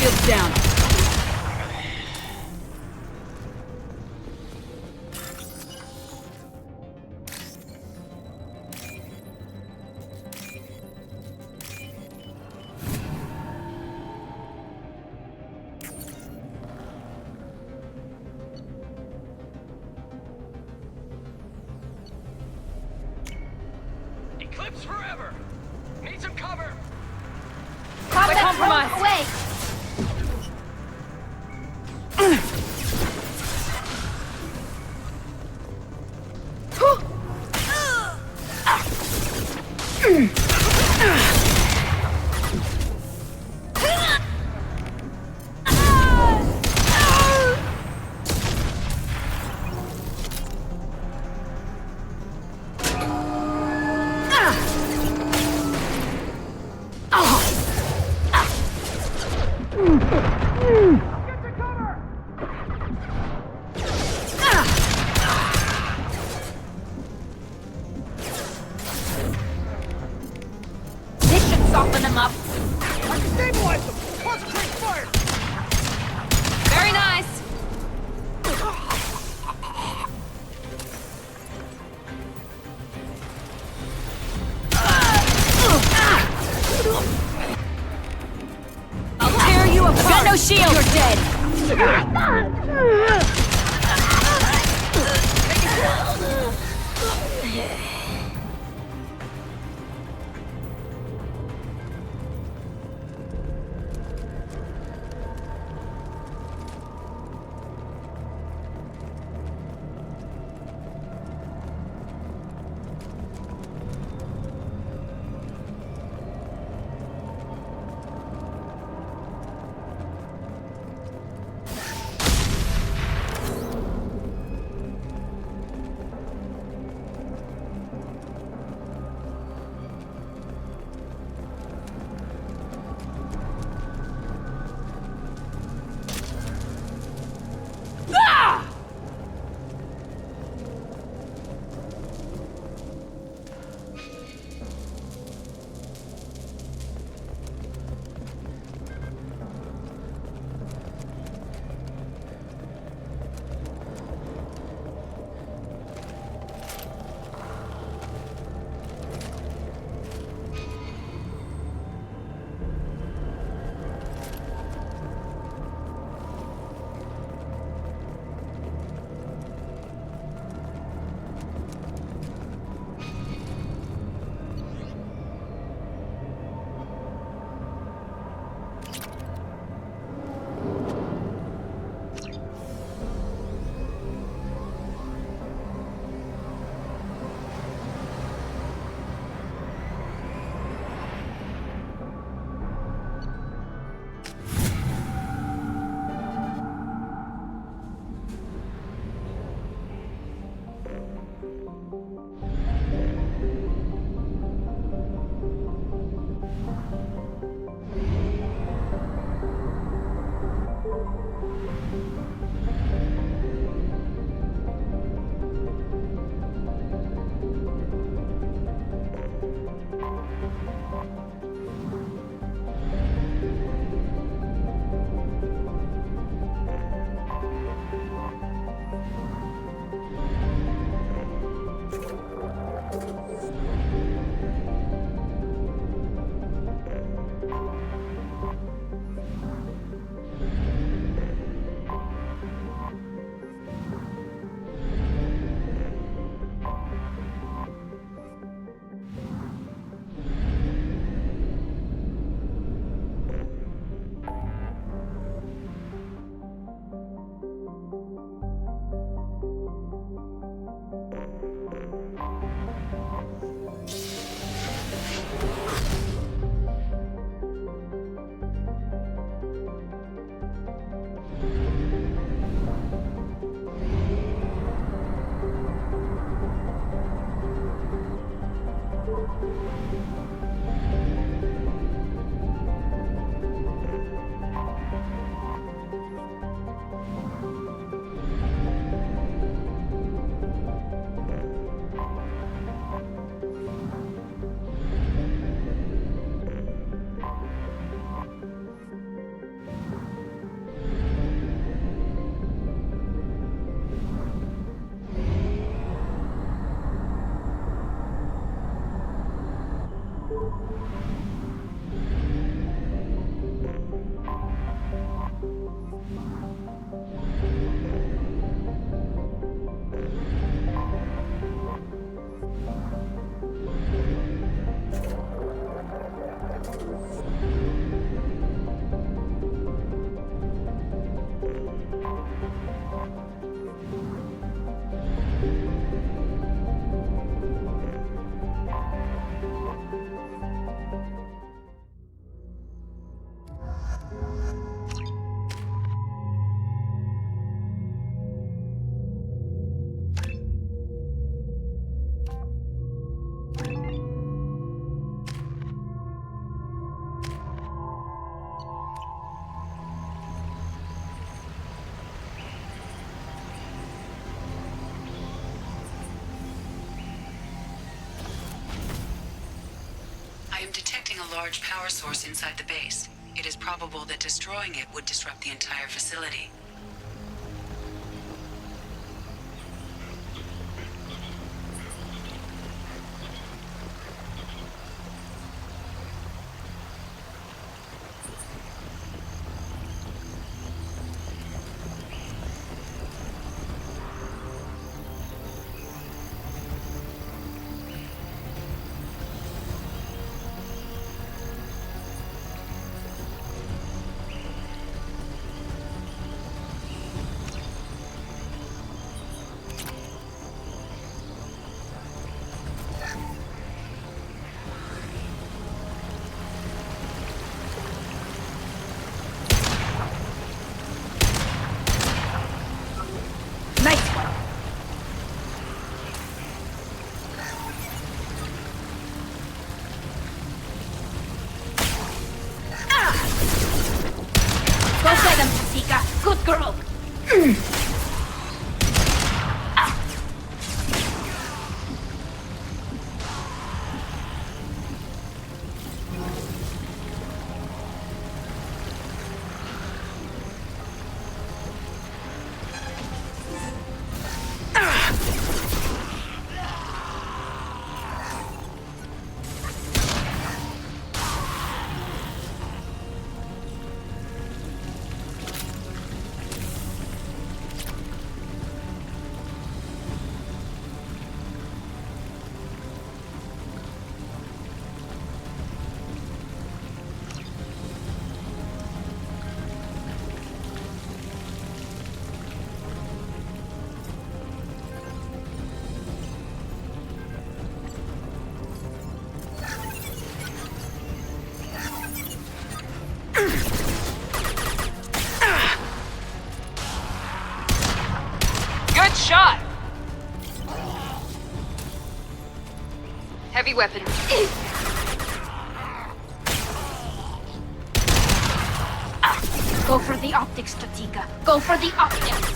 Shields down. Eclipse forever! Need some cover! Compromise! Wait! This should soften them up. I can stabilize them! Concentrate fire! Very nice. I'll tear you apart. Got no shield. You're dead. I am detecting a large power source inside the base. It is probable that destroying it would disrupt the entire facility. Good girl! Good shot! Heavy weapon. Go for the optics, Tatika. Go for the optics!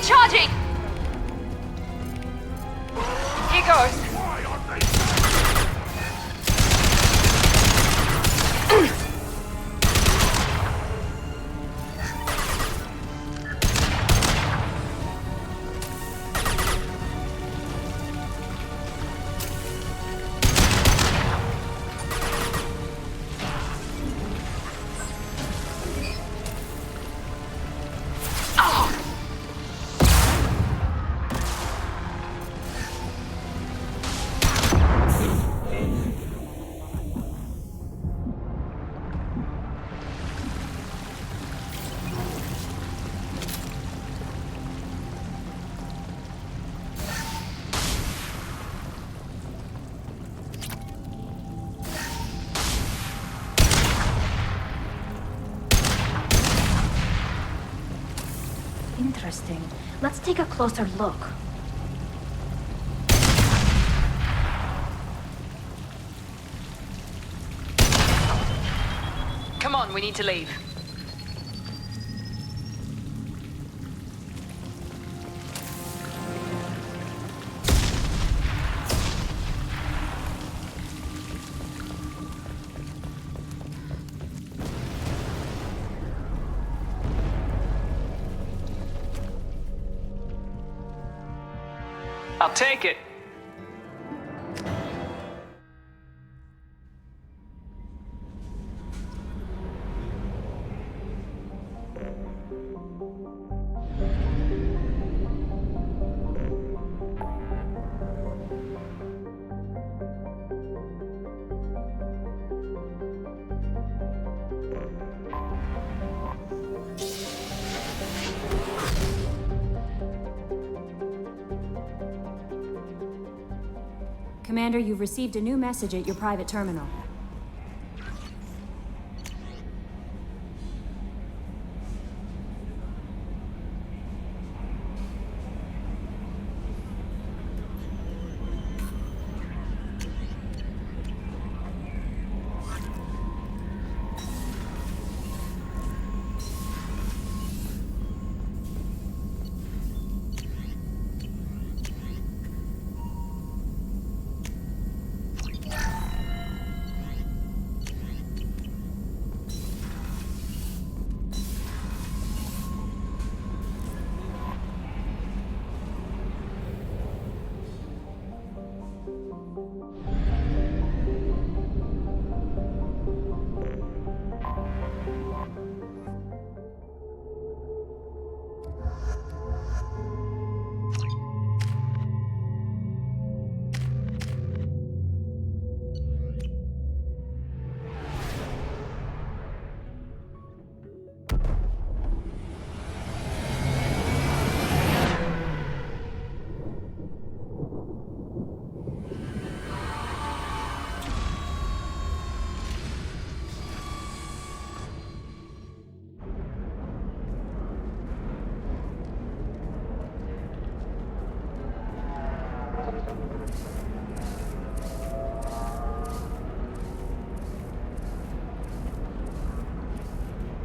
Charging! Here goes. Interesting. Let's take a closer look. Come on, we need to leave. I'll take it. Commander, you've received a new message at your private terminal.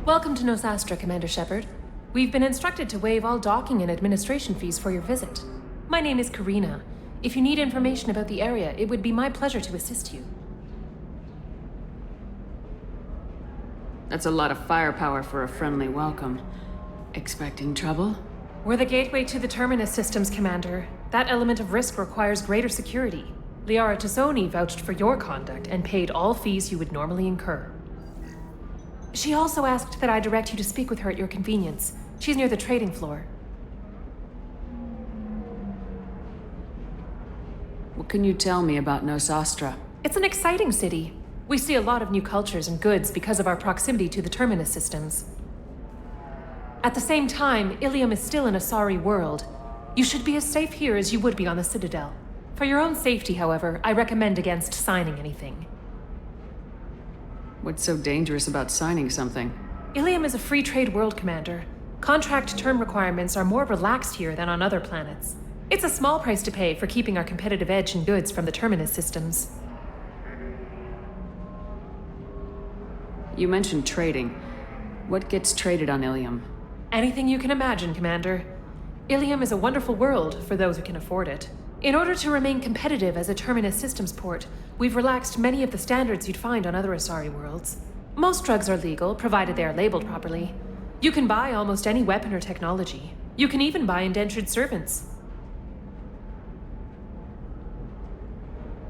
Welcome to Nosastra, Commander Shepard. We've been instructed to waive all docking and administration fees for your visit. My name is Karina. If you need information about the area, it would be my pleasure to assist you. That's a lot of firepower for a friendly welcome. Expecting trouble? We're the gateway to the Terminus systems, Commander. That element of risk requires greater security. Liara Tassoni vouched for your conduct and paid all fees you would normally incur. She also asked that I direct you to speak with her at your convenience. She's near the trading floor. What can you tell me about Nosastra? It's an exciting city. We see a lot of new cultures and goods because of our proximity to the Terminus systems. At the same time, Ilium is still an Asari world. You should be as safe here as you would be on the Citadel. For your own safety, however, I recommend against signing anything. What's so dangerous about signing something? Ilium is a free trade world, Commander. Contract term requirements are more relaxed here than on other planets. It's a small price to pay for keeping our competitive edge in goods from the Terminus systems. You mentioned trading. What gets traded on Ilium? Anything you can imagine, Commander. Ilium is a wonderful world for those who can afford it. In order to remain competitive as a Terminus systems port, we've relaxed many of the standards you'd find on other Asari worlds. Most drugs are legal, provided they are labeled properly. You can buy almost any weapon or technology. You can even buy indentured servants.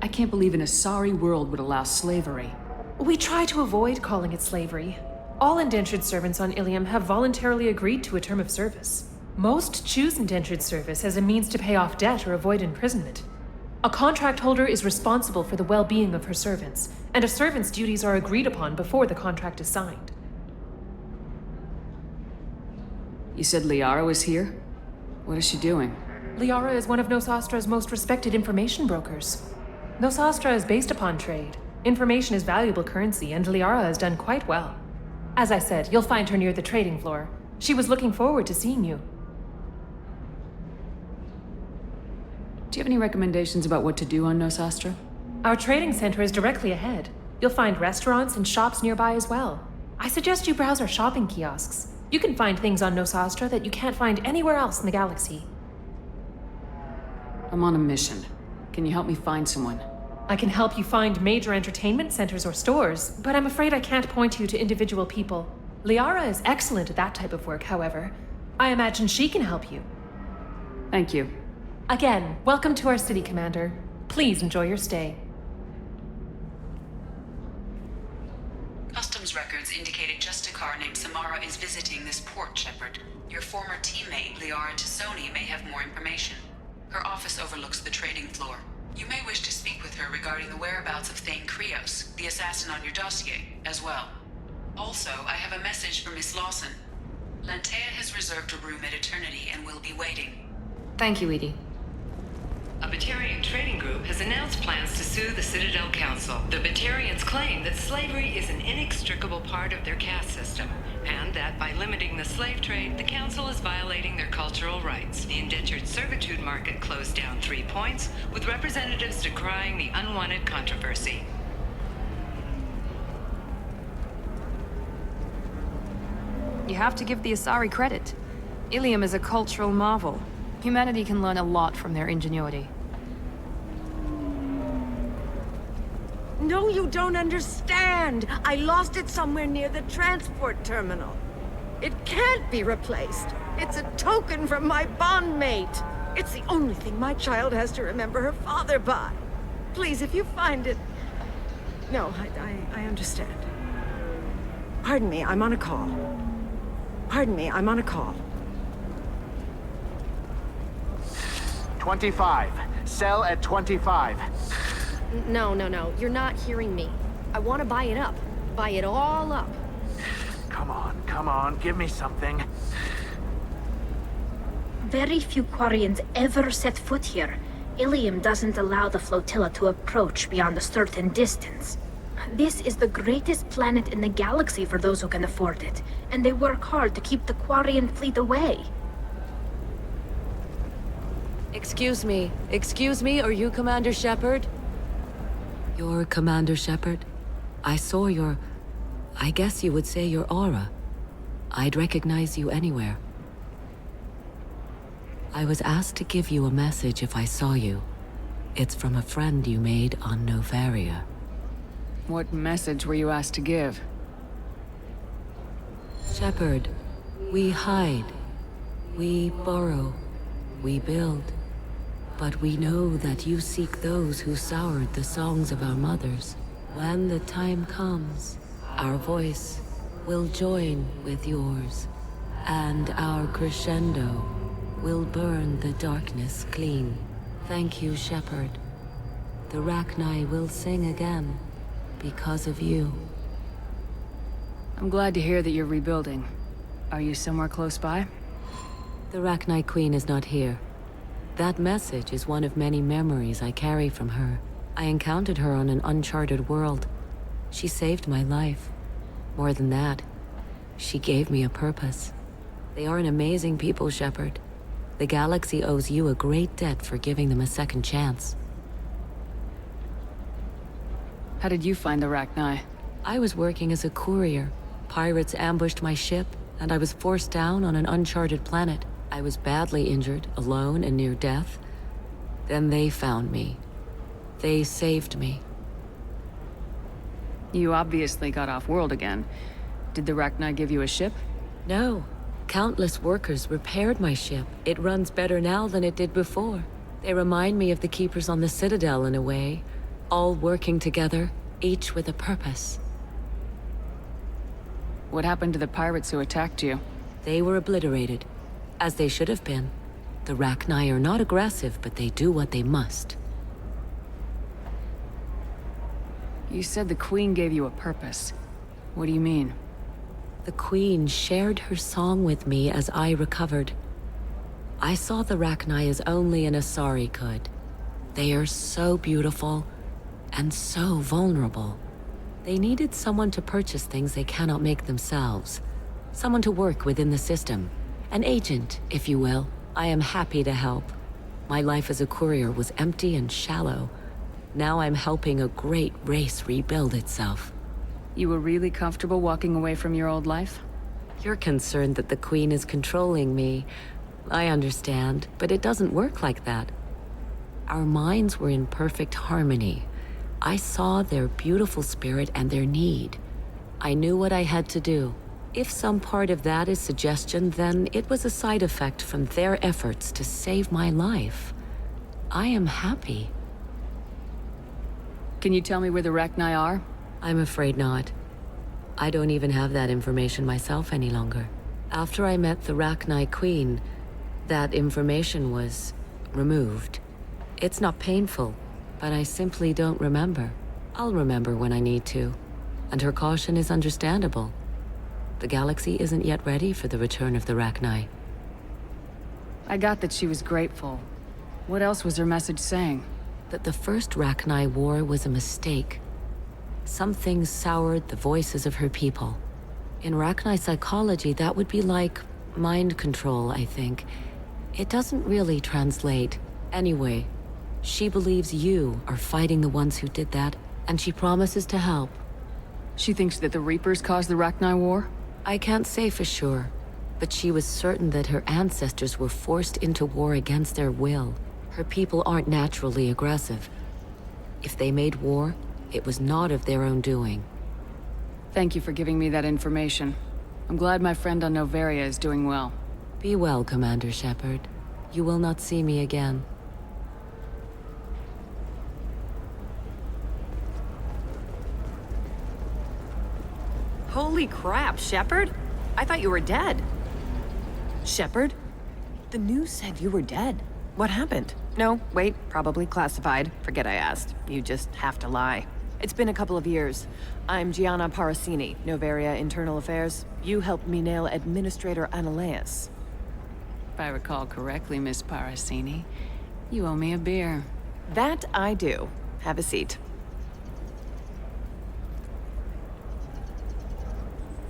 I can't believe an Asari world would allow slavery. We try to avoid calling it slavery. All indentured servants on Ilium have voluntarily agreed to a term of service. Most choose indentured service as a means to pay off debt or avoid imprisonment. A contract holder is responsible for the well-being of her servants, and a servant's duties are agreed upon before the contract is signed. You said Liara was here? What is she doing? Liara is one of Nosastra's most respected information brokers. Nosastra is based upon trade. Information is valuable currency, and Liara has done quite well. As I said, you'll find her near the trading floor. She was looking forward to seeing you. Do you have any recommendations about what to do on Nosastra? Our trading center is directly ahead. You'll find restaurants and shops nearby as well. I suggest you browse our shopping kiosks. You can find things on Nosastra that you can't find anywhere else in the galaxy. I'm on a mission. Can you help me find someone? I can help you find major entertainment centers or stores, but I'm afraid I can't point you to individual people. Liara is excellent at that type of work, however. I imagine she can help you. Thank you. Again, welcome to our city, Commander. Please enjoy your stay. Customs records indicated just a car named Samara is visiting this port, Shepard. Your former teammate, Liara Tassoni, may have more information. Her office overlooks the trading floor. You may wish to speak with her regarding the whereabouts of Thane Krios, the assassin on your dossier, as well. Also, I have a message for Miss Lawson. Lantea has reserved a room at Eternity and will be waiting. Thank you, Edie. A Batarian trading group has announced plans to sue the Citadel Council. The Batarians claim that slavery is an inextricable part of their caste system, and that by limiting the slave trade, the Council is violating their cultural rights. The indentured servitude market closed down 3 points, with representatives decrying the unwanted controversy. You have to give the Asari credit. Ilium is a cultural marvel. Humanity can learn a lot from their ingenuity. No, you don't understand. I lost it somewhere near the transport terminal. It can't be replaced. It's a token from my bondmate. It's the only thing my child has to remember her father by. Please, if you find it... No, I understand. Pardon me, I'm on a call. Pardon me, I'm on a call. 25. Sell at 25. No. You're not hearing me. I want to buy it up. Buy it all up. Come on. Give me something. Very few Quarians ever set foot here. Ilium doesn't allow the flotilla to approach beyond a certain distance. This is the greatest planet in the galaxy for those who can afford it, and they work hard to keep the Quarian fleet away. Excuse me, are you Commander Shepard? You're Commander Shepard? I saw your... I guess you would say your aura. I'd recognize you anywhere. I was asked to give you a message if I saw you. It's from a friend you made on Novaria. What message were you asked to give? Shepard, we hide. We burrow. We build. But we know that you seek those who soured the songs of our mothers. When the time comes, our voice will join with yours, and our crescendo will burn the darkness clean. Thank you, Shepard. The Rachni will sing again because of you. I'm glad to hear that you're rebuilding. Are you somewhere close by? The Rachni Queen is not here. That message is one of many memories I carry from her. I encountered her on an uncharted world. She saved my life. More than that, she gave me a purpose. They are an amazing people, Shepard. The galaxy owes you a great debt for giving them a second chance. How did you find the Rachni? I was working as a courier. Pirates ambushed my ship, and I was forced down on an uncharted planet. I was badly injured, alone and near death. Then they found me. They saved me. You obviously got off-world again. Did the Rachni give you a ship? No. Countless workers repaired my ship. It runs better now than it did before. They remind me of the Keepers on the Citadel in a way. All working together, each with a purpose. What happened to the pirates who attacked you? They were obliterated. As they should have been. The Rachni are not aggressive, but they do what they must. You said the Queen gave you a purpose. What do you mean? The Queen shared her song with me as I recovered. I saw the Rachni as only an Asari could. They are so beautiful, and so vulnerable. They needed someone to purchase things they cannot make themselves. Someone to work within the system. An agent, if you will. I am happy to help. My life as a courier was empty and shallow. Now I'm helping a great race rebuild itself. You were really comfortable walking away from your old life? You're concerned that the Queen is controlling me. I understand, but it doesn't work like that. Our minds were in perfect harmony. I saw their beautiful spirit and their need. I knew what I had to do. If some part of that is suggestion, then it was a side effect from their efforts to save my life. I am happy. Can you tell me where the Rachni are? I'm afraid not. I don't even have that information myself any longer. After I met the Rachni Queen, that information was removed. It's not painful, but I simply don't remember. I'll remember when I need to, and her caution is understandable. The galaxy isn't yet ready for the return of the Rachni. I got that she was grateful. What else was her message saying? That the first Rachni war was a mistake. Some things soured the voices of her people. In Rachni psychology, that would be like mind control, I think. It doesn't really translate. Anyway, she believes you are fighting the ones who did that, and she promises to help. She thinks that the Reapers caused the Rachni War? I can't say for sure, but she was certain that her ancestors were forced into war against their will. Her people aren't naturally aggressive. If they made war, it was not of their own doing. Thank you for giving me that information. I'm glad my friend on Noveria is doing well. Be well, Commander Shepard. You will not see me again. Holy crap, Shepard? I thought you were dead. Shepard? The news said you were dead. What happened? No, wait, probably classified. Forget I asked. You just have to lie. It's been a couple of years. I'm Gianna Parasini, Noveria Internal Affairs. You helped me nail Administrator Analeas. If I recall correctly, Miss Parasini, you owe me a beer. That I do. Have a seat.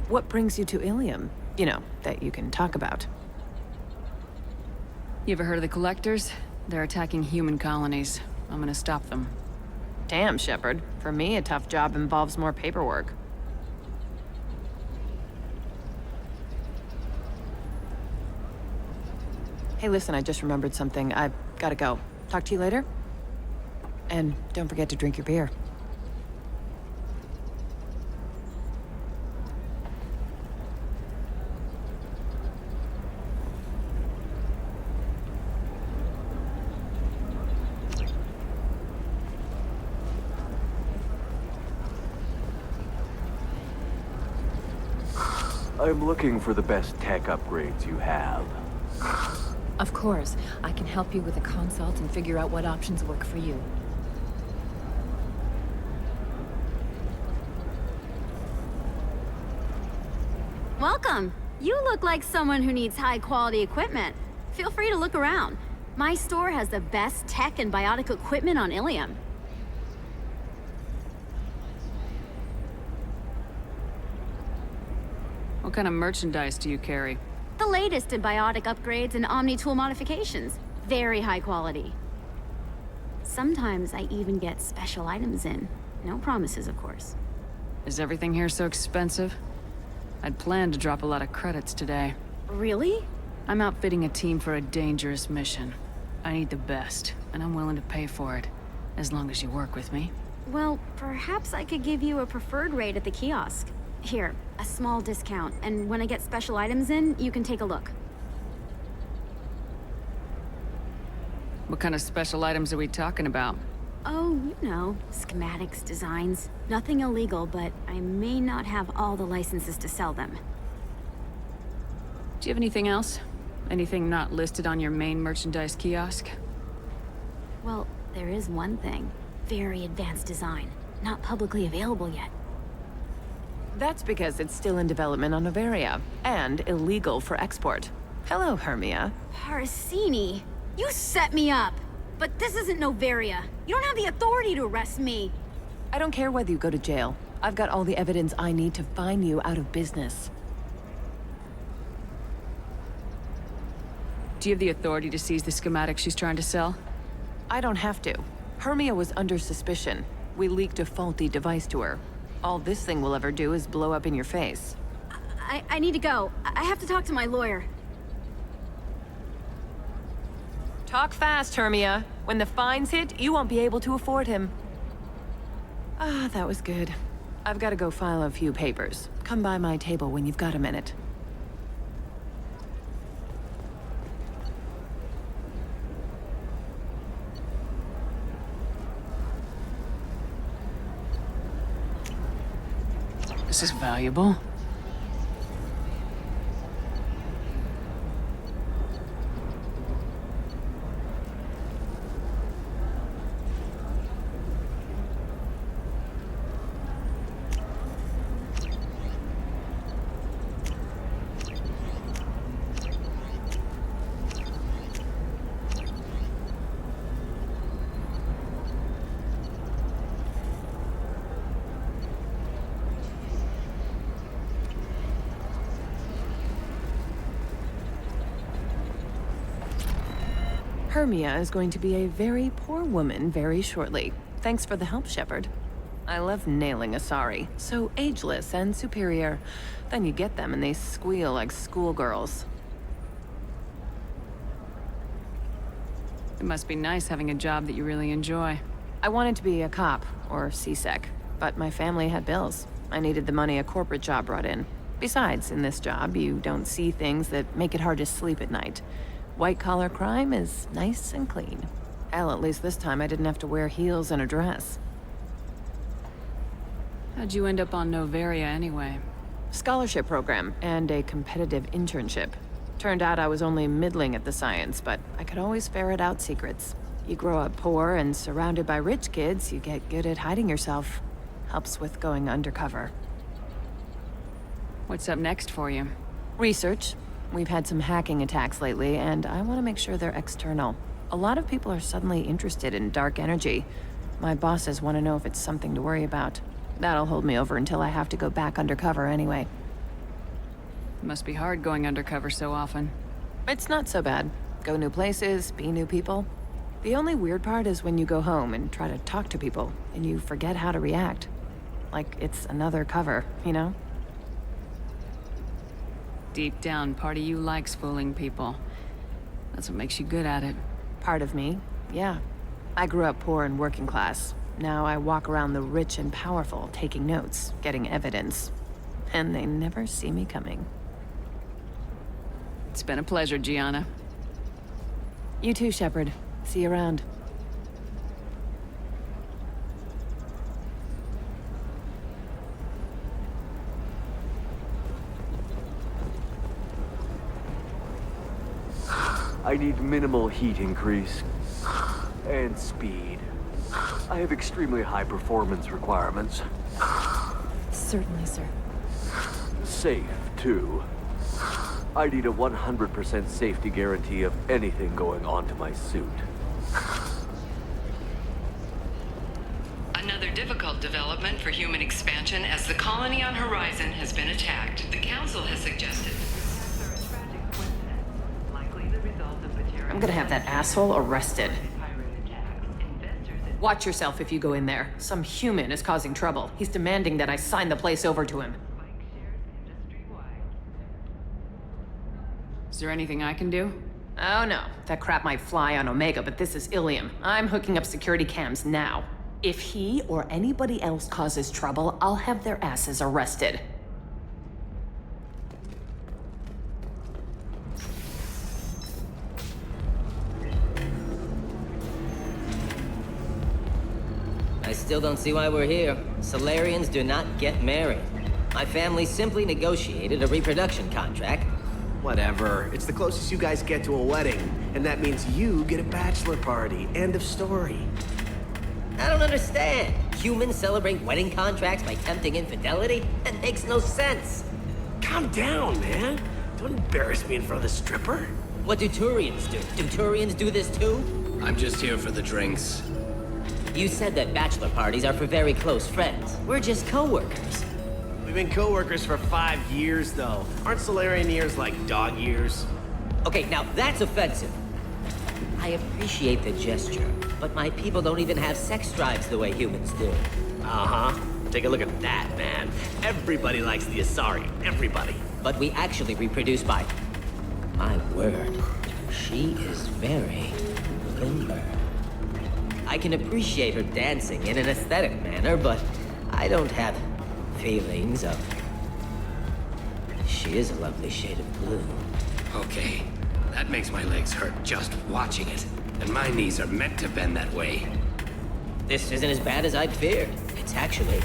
What brings you to Ilium? You know, that you can talk about. You ever heard of the Collectors? They're attacking human colonies. I'm gonna stop them. Damn, Shepard. For me, a tough job involves more paperwork. Hey, listen, I just remembered something. I've gotta go. Talk to you later? And don't forget to drink your beer. I'm looking for the best tech upgrades you have. Of course. I can help you with a consult and figure out what options work for you. Welcome. You look like someone who needs high-quality equipment. Feel free to look around. My store has the best tech and biotic equipment on Ilium. What kind of merchandise do you carry? The latest in biotic upgrades and Omni-tool modifications. Very high quality. Sometimes I even get special items in. No promises, of course. Is everything here so expensive? I'd planned to drop a lot of credits today. Really? I'm outfitting a team for a dangerous mission. I need the best, and I'm willing to pay for it, as long as you work with me. Well, perhaps I could give you a preferred rate at the kiosk. Here, a small discount, and when I get special items in, you can take a look. What kind of special items are we talking about? Oh, you know, schematics, designs. Nothing illegal, but I may not have all the licenses to sell them. Do you have anything else? Anything not listed on your main merchandise kiosk? Well, there is one thing. Very advanced design. Not publicly available yet. That's because it's still in development on Noveria, and illegal for export. Hello, Hermia. Parasini, you set me up! But this isn't Noveria. You don't have the authority to arrest me. I don't care whether you go to jail. I've got all the evidence I need to find you out of business. Do you have the authority to seize the schematic she's trying to sell? I don't have to. Hermia was under suspicion. We leaked a faulty device to her. All this thing will ever do is blow up in your face. I need to go. I have to talk to my lawyer. Talk fast, Hermia. When the fines hit, you won't be able to afford him. Ah, that was good. I've got to go file a few papers. Come by my table when you've got a minute. This is valuable. Hermia is going to be a very poor woman very shortly. Thanks for the help, Shepard. I love nailing Asari. So ageless and superior. Then you get them and they squeal like schoolgirls. It must be nice having a job that you really enjoy. I wanted to be a cop, or CSEC, but my family had bills. I needed the money a corporate job brought in. Besides, in this job, you don't see things that make it hard to sleep at night. White-collar crime is nice and clean. Hell, at least this time I didn't have to wear heels and a dress. How'd you end up on Noveria anyway? Scholarship program and a competitive internship. Turned out I was only middling at the science, but I could always ferret out secrets. You grow up poor and surrounded by rich kids, you get good at hiding yourself. Helps with going undercover. What's up next for you? Research. We've had some hacking attacks lately, and I want to make sure they're external. A lot of people are suddenly interested in dark energy. My bosses want to know if it's something to worry about. That'll hold me over until I have to go back undercover anyway. It must be hard going undercover so often. It's not so bad. Go new places, be new people. The only weird part is when you go home and try to talk to people, and you forget how to react. Like it's another cover, you know? Deep down, part of you likes fooling people. That's what makes you good at it. Part of me, yeah. I grew up poor and working class. Now I walk around the rich and powerful, taking notes, getting evidence. And they never see me coming. It's been a pleasure, Gianna. You too, Shepard. See you around. I need minimal heat increase. And speed. I have extremely high performance requirements. Certainly, sir. Safe, too. I need a 100% safety guarantee of anything going onto my suit. Another difficult development for human expansion as the colony on Horizon has been attacked. The Council has suggested... I'm gonna have that asshole arrested. Watch yourself if you go in there. Some human is causing trouble. He's demanding that I sign the place over to him. Is there anything I can do? Oh no, that crap might fly on Omega, but this is Ilium. I'm hooking up security cams now. If he or anybody else causes trouble, I'll have their asses arrested. I still don't see why we're here. Solarians do not get married. My family simply negotiated a reproduction contract. Whatever. It's the closest you guys get to a wedding, and that means you get a bachelor party. End of story. I don't understand. Humans celebrate wedding contracts by tempting infidelity? That makes no sense. Calm down, man. Don't embarrass me in front of the stripper. What do Turians do? Do Turians do this too? I'm just here for the drinks. You said that bachelor parties are for very close friends. We're just co-workers. We've been co-workers for 5 years, though. Aren't Solarian years like dog years? Okay, now that's offensive. I appreciate the gesture, but my people don't even have sex drives the way humans do. Uh-huh. Take a look at that, man. Everybody likes the Asari. Everybody. But we actually reproduce by... My word. She is very limber. I can appreciate her dancing in an aesthetic manner, but I don't have feelings of... She is a lovely shade of blue. Okay. That makes my legs hurt just watching it. And my knees are meant to bend that way. This isn't as bad as I'd feared. It's actually...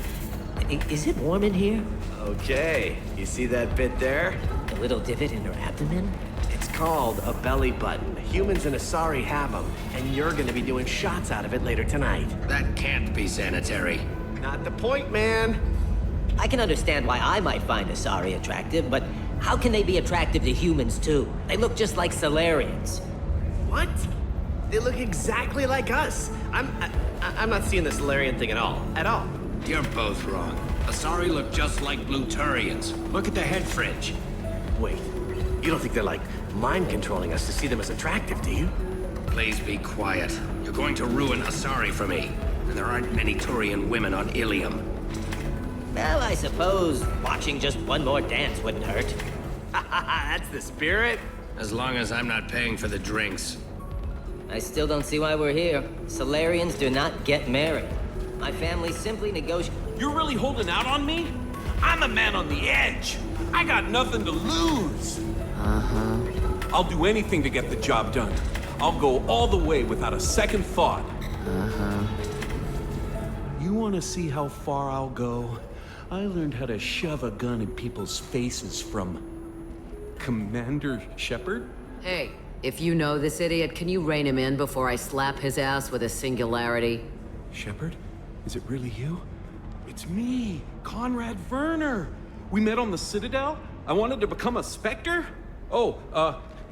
Is it warm in here? Okay, you see that bit there? The little divot in her abdomen? It's called a belly button. Humans in Asari have them, and you're gonna be doing shots out of it later tonight. That can't be sanitary. Not the point, man. I can understand why I might find Asari attractive, but how can they be attractive to humans too? They look just like Solarians. What? They look exactly like us. I'm not seeing the Solarian thing at all. At all. You're both wrong. Asari look just like Blue Turians. Look at the head fringe. Wait, you don't think they're like mind controlling us to see them as attractive, do you? Please be quiet. You're going to ruin Asari for me. And there aren't many Turian women on Ilium. Well, I suppose watching just one more dance wouldn't hurt. That's the spirit. As long as I'm not paying for the drinks. I still don't see why we're here. Solarians do not get married. My family simply negotiate. You're really holding out on me? I'm a man on the edge. I got nothing to lose. Uh-huh. I'll do anything to get the job done. I'll go all the way without a second thought. Uh-huh. You want to see how far I'll go? I learned how to shove a gun in people's faces from Commander Shepard. Hey, if you know this idiot, can you rein him in before I slap his ass with a singularity? Shepard? Is it really you? It's me, Conrad Werner. We met on the Citadel. I wanted to become a Spectre. Oh,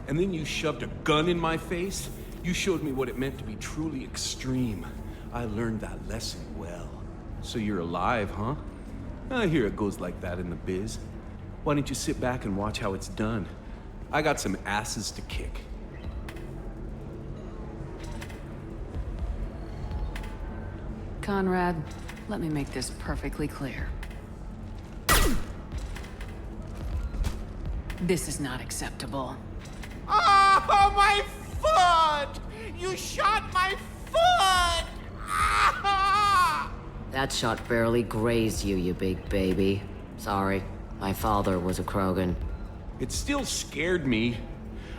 and then you shoved a gun in my face. You showed me what it meant to be truly extreme. I learned that lesson well. So you're alive, huh? I hear it goes like that in the biz. Why don't you sit back and watch how it's done? I got some asses to kick. Conrad, let me make this perfectly clear. This is not acceptable. Oh, my foot! You shot my foot! Ah! That shot barely grazed you, you big baby. Sorry, my father was a Krogan. It still scared me.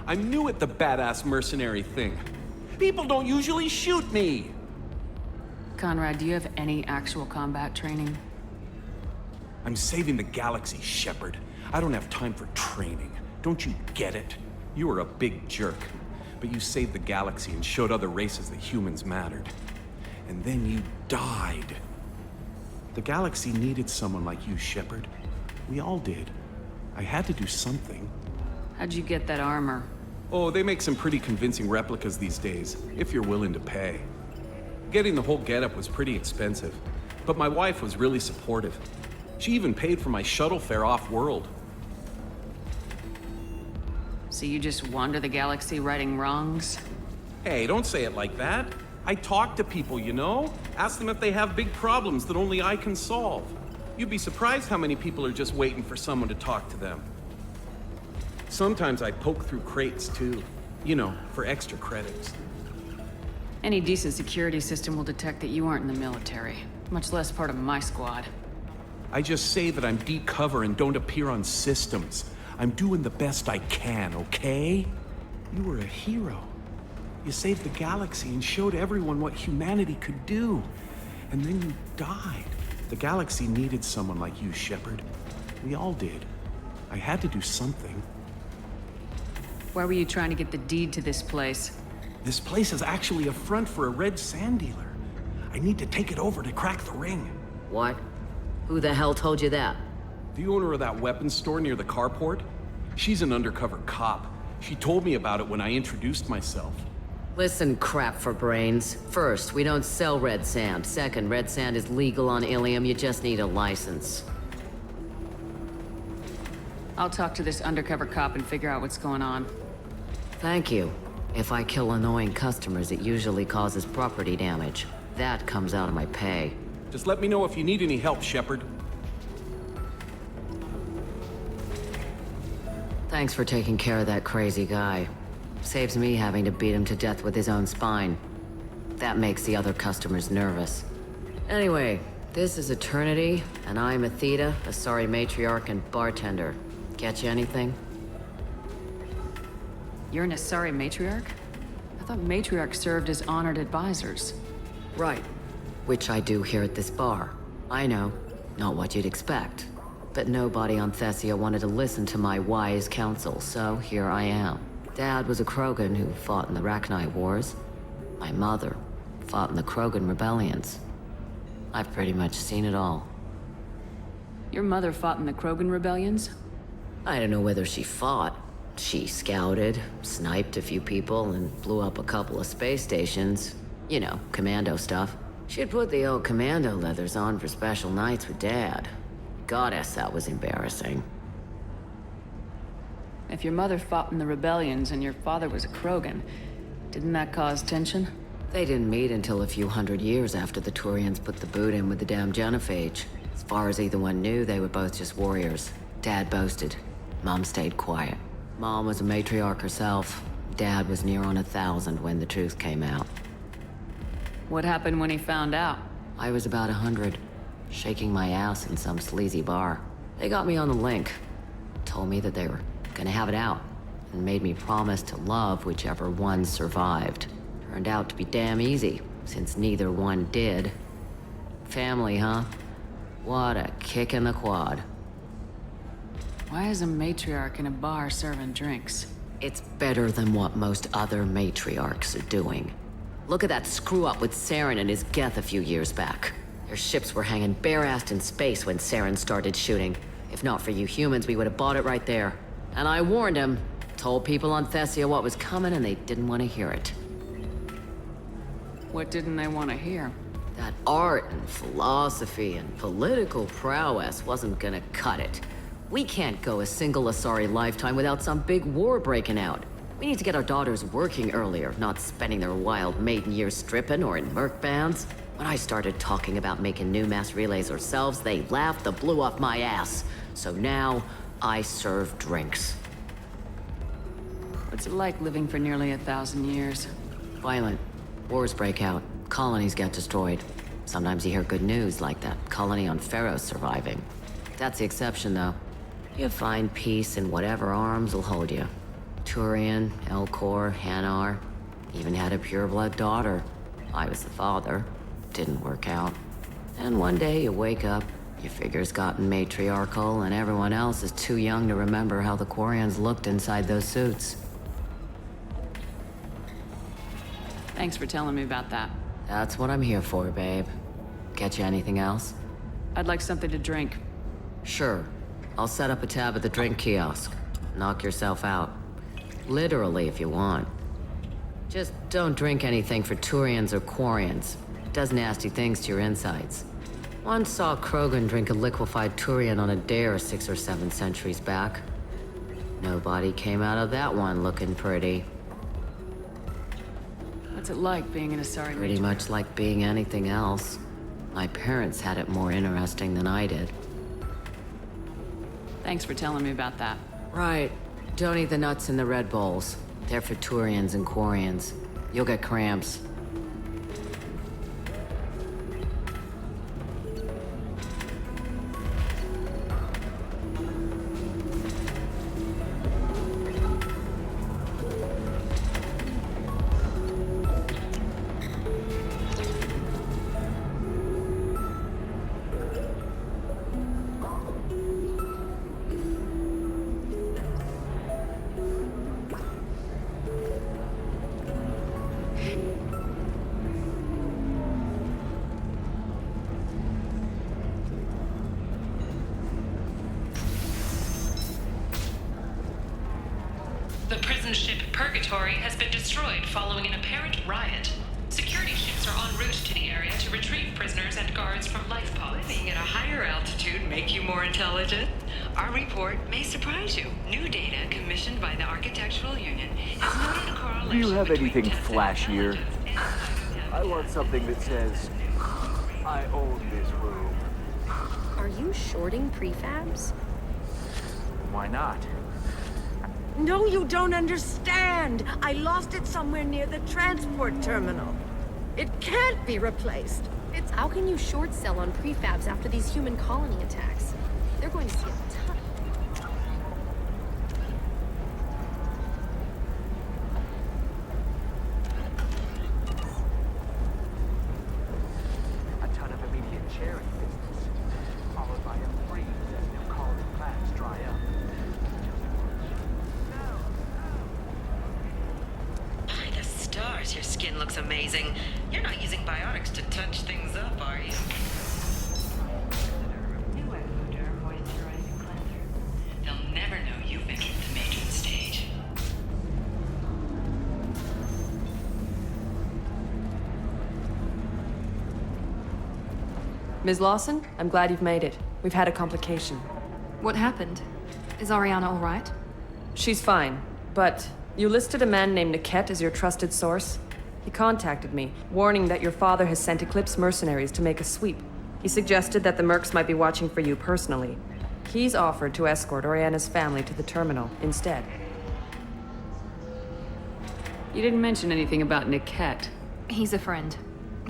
I'm new at the badass mercenary thing. People don't usually shoot me. Conrad, do you have any actual combat training? I'm saving the galaxy, Shepard. I don't have time for training. Don't you get it? You were a big jerk, but you saved the galaxy and showed other races that humans mattered. And then you died. The galaxy needed someone like you, Shepard. We all did. I had to do something. How'd you get that armor? Oh, they make some pretty convincing replicas these days, if you're willing to pay. Getting the whole getup was pretty expensive, but my wife was really supportive. She even paid for my shuttle fare off-world. So you just wander the galaxy righting wrongs? Hey, don't say it like that. I talk to people, you know? Ask them if they have big problems that only I can solve. You'd be surprised how many people are just waiting for someone to talk to them. Sometimes I poke through crates, too. You know, for extra credits. Any decent security system will detect that you aren't in the military, much less part of my squad. I just say that I'm deep cover and don't appear on systems. I'm doing the best I can, okay? You were a hero. You saved the galaxy and showed everyone what humanity could do. And then you died. The galaxy needed someone like you, Shepard. We all did. I had to do something. Why were you trying to get the deed to this place? This place is actually a front for a red sand dealer. I need to take it over to crack the ring. What? Who the hell told you that? The owner of that weapons store near the carport. She's an undercover cop. She told me about it when I introduced myself. Listen, crap for brains. First, we don't sell red sand. Second, red sand is legal on Ilium. You just need a license. I'll talk to this undercover cop and figure out what's going on. Thank you. If I kill annoying customers, it usually causes property damage. That comes out of my pay. Just let me know if you need any help, Shepard. Thanks for taking care of that crazy guy. Saves me having to beat him to death with his own spine. That makes the other customers nervous. Anyway, this is Eternity, and I'm Athena, Asari matriarch and bartender. Catch you anything? You're an Asari matriarch? I thought matriarchs served as honored advisors. Right. Which I do here at this bar. I know. Not what you'd expect. But nobody on Thessia wanted to listen to my wise counsel, so here I am. Dad was a Krogan who fought in the Rachni Wars. My mother fought in the Krogan rebellions. I've pretty much seen it all. Your mother fought in the Krogan rebellions? I don't know whether she fought. She scouted, sniped a few people, and blew up a couple of space stations. You know, commando stuff. She'd put the old commando leathers on for special nights with Dad. Goddess, that was embarrassing. If your mother fought in the rebellions and your father was a Krogan, didn't that cause tension? They didn't meet until a few hundred years after the Turians put the boot in with the damn genophage. As far as either one knew, they were both just warriors. Dad boasted. Mom stayed quiet. Mom was a matriarch herself. Dad was near on 1,000 when the truth came out. What happened when he found out? I was about 100, shaking my ass in some sleazy bar. They got me on the link. Told me that they were gonna have it out, and made me promise to love whichever one survived. Turned out to be damn easy, since neither one did. Family, huh? What a kick in the quad. Why is a matriarch in a bar serving drinks? It's better than what most other matriarchs are doing. Look at that screw-up with Saren and his Geth a few years back. Their ships were hanging bare-assed in space when Saren started shooting. If not for you humans, we would have bought it right there. And I warned him. Told people on Thessia what was coming, and they didn't want to hear it. What didn't they want to hear? That art and philosophy and political prowess wasn't gonna cut it. We can't go a single Asari lifetime without some big war breaking out. We need to get our daughters working earlier, not spending their wild maiden years stripping or in merc bands. When I started talking about making new mass relays ourselves, they laughed the blue off my ass. So now, I serve drinks. What's it like living for nearly 1,000 years? Violent. Wars break out. Colonies get destroyed. Sometimes you hear good news, like that colony on Pharaoh surviving. That's the exception, though. You find peace in whatever arms will hold you. Turian, Elcor, Hanar. Even had a pureblood daughter. I was the father. Didn't work out. And one day you wake up, your figure's gotten matriarchal, and everyone else is too young to remember how the Quarians looked inside those suits. Thanks for telling me about that. That's what I'm here for, babe. Get you anything else? I'd like something to drink. Sure. I'll set up a tab at the drink kiosk. Knock yourself out. Literally, if you want. Just don't drink anything for Turians or Quarians. It does nasty things to your insides. Once saw a Krogan drink a liquefied Turian on a dare 6 or 7 centuries back. Nobody came out of that one looking pretty. What's it like being an Asari? Pretty much like being anything else. My parents had it more interesting than I did. Thanks for telling me about that. Right. Don't eat the nuts in the Red Bowls. They're for Turians and Quarians. You'll get cramps. The prison ship Purgatory has been destroyed following an apparent riot. Security ships are en route to the area to retrieve prisoners and guards from life pods. Living at a higher altitude make you more intelligent? Our report may surprise you. New data commissioned by the Architectural Union has noted a correlation. Do you have between anything testing flashier? intelligence I want something that says, I own this room. Are you shorting prefabs? Why not? No, you don't understand. I lost it somewhere near the transport terminal. It can't be replaced. It's how can you short sell on prefabs after these human colony attacks? They're going to see a ton. A ton of immediate sharing business, followed by a freeze as new colonies amazing. You're not using biotics to touch things up, are you? They'll never know you've entered the matron stage. Ms. Lawson, I'm glad you've made it. We've had a complication. What happened? Is Ariana all right? She's fine, but you listed a man named Niket as your trusted source. He contacted me, warning that your father has sent Eclipse mercenaries to make a sweep. He suggested that the mercs might be watching for you personally. He's offered to escort Oriana's family to the terminal instead. You didn't mention anything about Niket. He's a friend.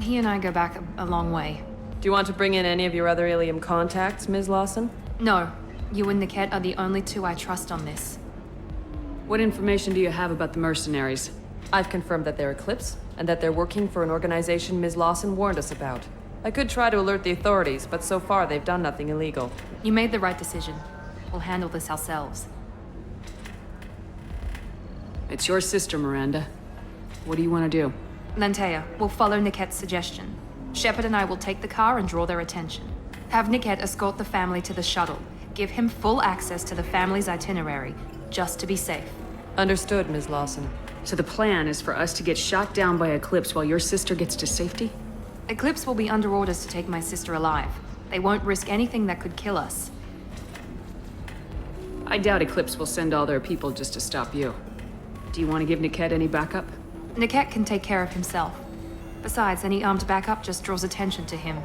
He and I go back a long way. Do you want to bring in any of your other Ilium contacts, Ms. Lawson? No. You and Niket are the only two I trust on this. What information do you have about the mercenaries? I've confirmed that they're Eclipse, and that they're working for an organization Ms. Lawson warned us about. I could try to alert the authorities, but so far they've done nothing illegal. You made the right decision. We'll handle this ourselves. It's your sister, Miranda. What do you want to do? Lantea, we'll follow Niket's suggestion. Shepard and I will take the car and draw their attention. Have Niket escort the family to the shuttle. Give him full access to the family's itinerary, just to be safe. Understood, Ms. Lawson. So the plan is for us to get shot down by Eclipse while your sister gets to safety? Eclipse will be under orders to take my sister alive. They won't risk anything that could kill us. I doubt Eclipse will send all their people just to stop you. Do you want to give Niket any backup? Niket can take care of himself. Besides, any armed backup just draws attention to him.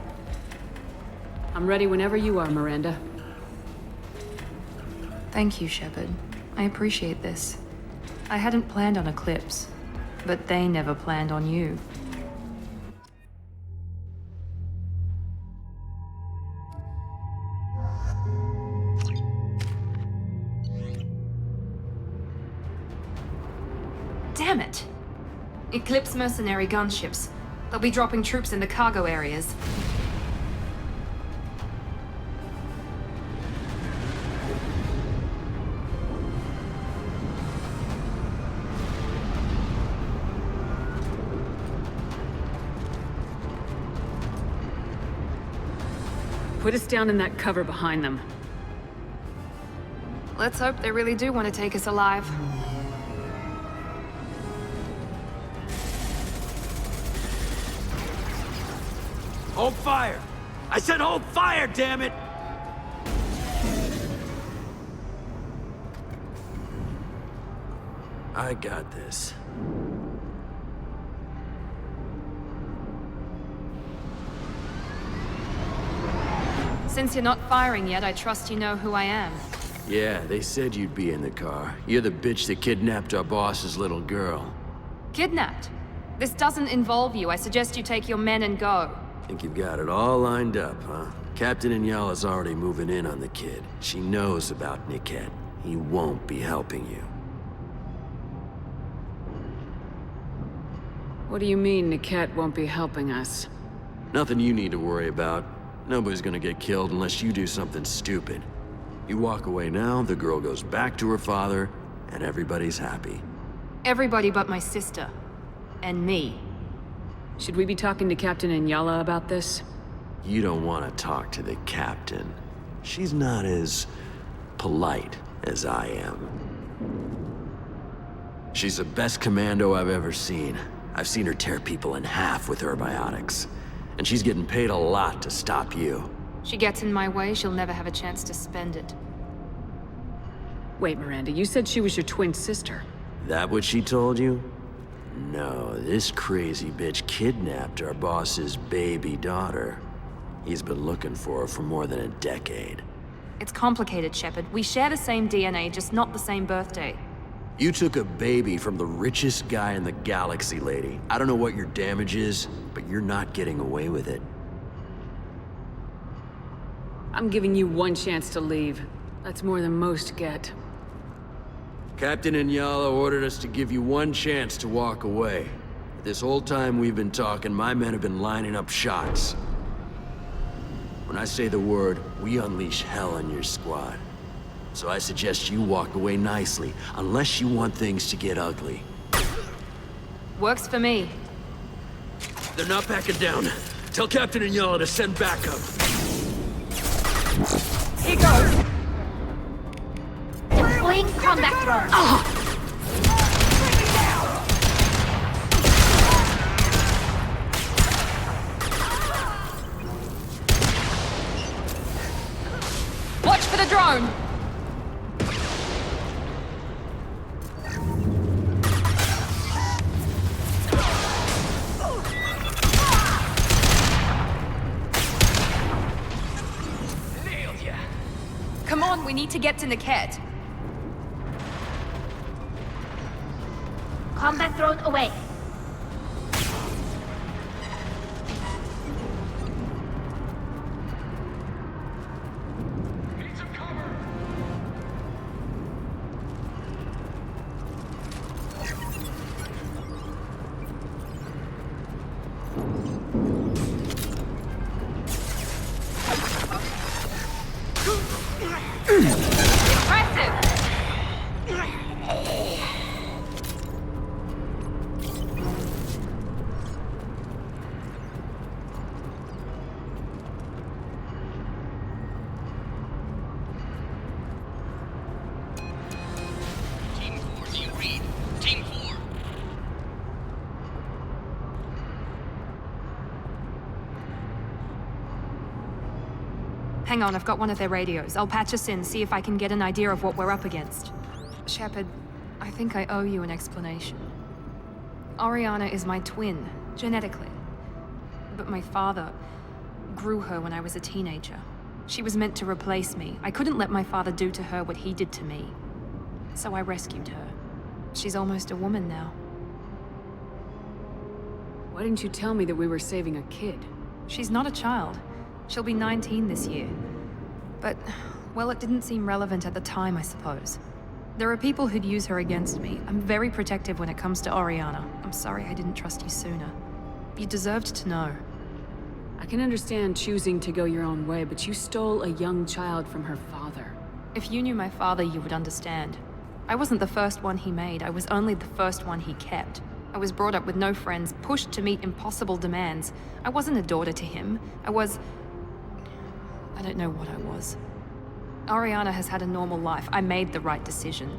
I'm ready whenever you are, Miranda. Thank you, Shepard. I appreciate this. I hadn't planned on Eclipse, but they never planned on you. Damn it! Eclipse mercenary gunships. They'll be dropping troops in the cargo areas. Put us down in that cover behind them. Let's hope they really do want to take us alive. Hold fire! I said hold fire, damn it! I got this. Since you're not firing yet, I trust you know who I am. Yeah, they said you'd be in the car. You're the bitch that kidnapped our boss's little girl. Kidnapped? This doesn't involve you. I suggest you take your men and go. Think you've got it all lined up, huh? Captain Inyala's already moving in on the kid. She knows about Niket. He won't be helping you. What do you mean Niket won't be helping us? Nothing you need to worry about. Nobody's gonna get killed unless you do something stupid. You walk away now, the girl goes back to her father, and everybody's happy. Everybody but my sister. And me. Should we be talking to Captain Inyala about this? You don't want to talk to the captain. She's not as polite as I am. She's the best commando I've ever seen. I've seen her tear people in half with her biotics. And she's getting paid a lot to stop you. She gets in my way, she'll never have a chance to spend it. Wait, Miranda, you said she was your twin sister. That what she told you? No, this crazy bitch kidnapped our boss's baby daughter. He's been looking for her for more than a decade. It's complicated, Shepard. We share the same DNA, just not the same birthday. You took a baby from the richest guy in the galaxy, lady. I don't know what your damage is, but you're not getting away with it. I'm giving you one chance to leave. That's more than most get. Captain Inyala ordered us to give you one chance to walk away. This whole time we've been talking, my men have been lining up shots. When I say the word, we unleash hell on your squad. So I suggest you walk away nicely, unless you want things to get ugly. Works for me. They're not backing down. Tell Captain Inyala to send backup. Here goes! Deploying combat drone. Watch for the drone! Nailed ya! Come on, we need to get to Niket. Combat drone away. Hang on, I've got one of their radios. I'll patch us in, see if I can get an idea of what we're up against. Shepard, I think I owe you an explanation. Oriana is my twin, genetically. But my father grew her when I was a teenager. She was meant to replace me. I couldn't let my father do to her what he did to me. So I rescued her. She's almost a woman now. Why didn't you tell me that we were saving a kid? She's not a child. She'll be 19 this year. But, well, it didn't seem relevant at the time, I suppose. There are people who'd use her against me. I'm very protective when it comes to Oriana. I'm sorry I didn't trust you sooner. You deserved to know. I can understand choosing to go your own way, but you stole a young child from her father. If you knew my father, you would understand. I wasn't the first one he made. I was only the first one he kept. I was brought up with no friends, pushed to meet impossible demands. I wasn't a daughter to him. I don't know what I was. Oriana has had a normal life. I made the right decision.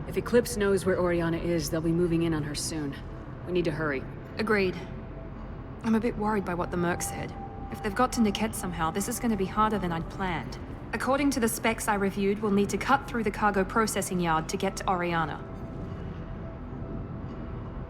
If Eclipse knows where Oriana is, they'll be moving in on her soon. We need to hurry. Agreed. I'm a bit worried by what the Merc said. If they've got to Niket somehow, this is going to be harder than I'd planned. According to the specs I reviewed, we'll need to cut through the cargo processing yard to get to Oriana.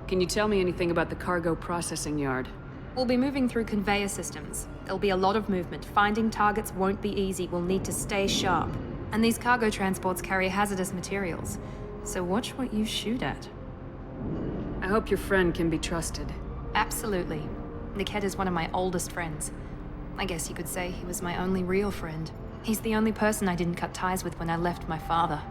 Can you tell me anything about the cargo processing yard? We'll be moving through conveyor systems. There'll be a lot of movement. Finding targets won't be easy. We'll need to stay sharp. And these cargo transports carry hazardous materials. So watch what you shoot at. I hope your friend can be trusted. Absolutely. Niket is one of my oldest friends. I guess you could say he was my only real friend. He's the only person I didn't cut ties with when I left my father.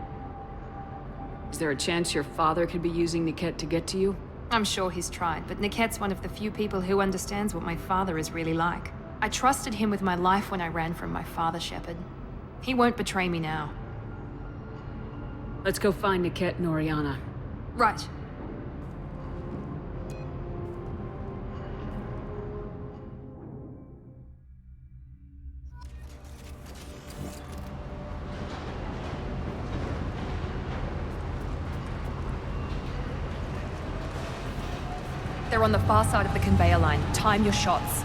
Is there a chance your father could be using Niket to get to you? I'm sure he's tried, but Niket's one of the few people who understands what my father is really like. I trusted him with my life when I ran from my father, Shepard. He won't betray me now. Let's go find Niket and Oriana. Right. They're on the far side of the conveyor line. Time your shots.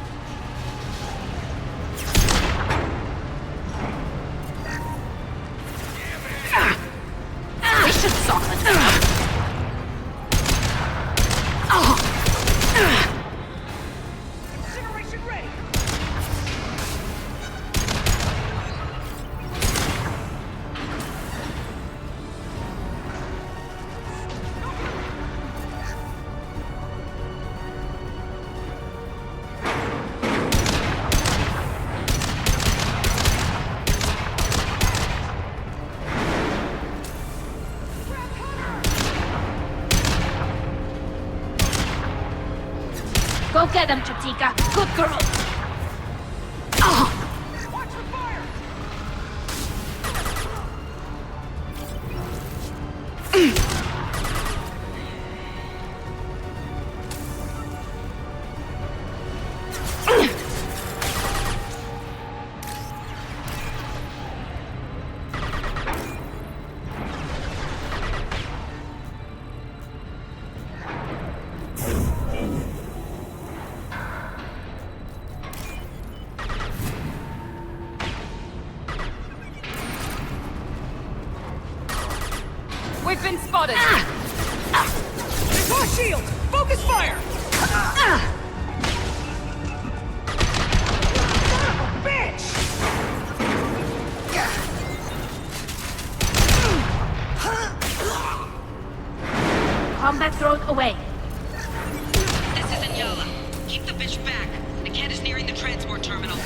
This should soften them up. Incineration ready! Go get him, Chatika. Good girl. Watch the fire! We've been spotted! More shield! Focus fire! Bitch! Combat drone away. This is Inyala. Keep the bitch back. Niket is nearing the transport terminal.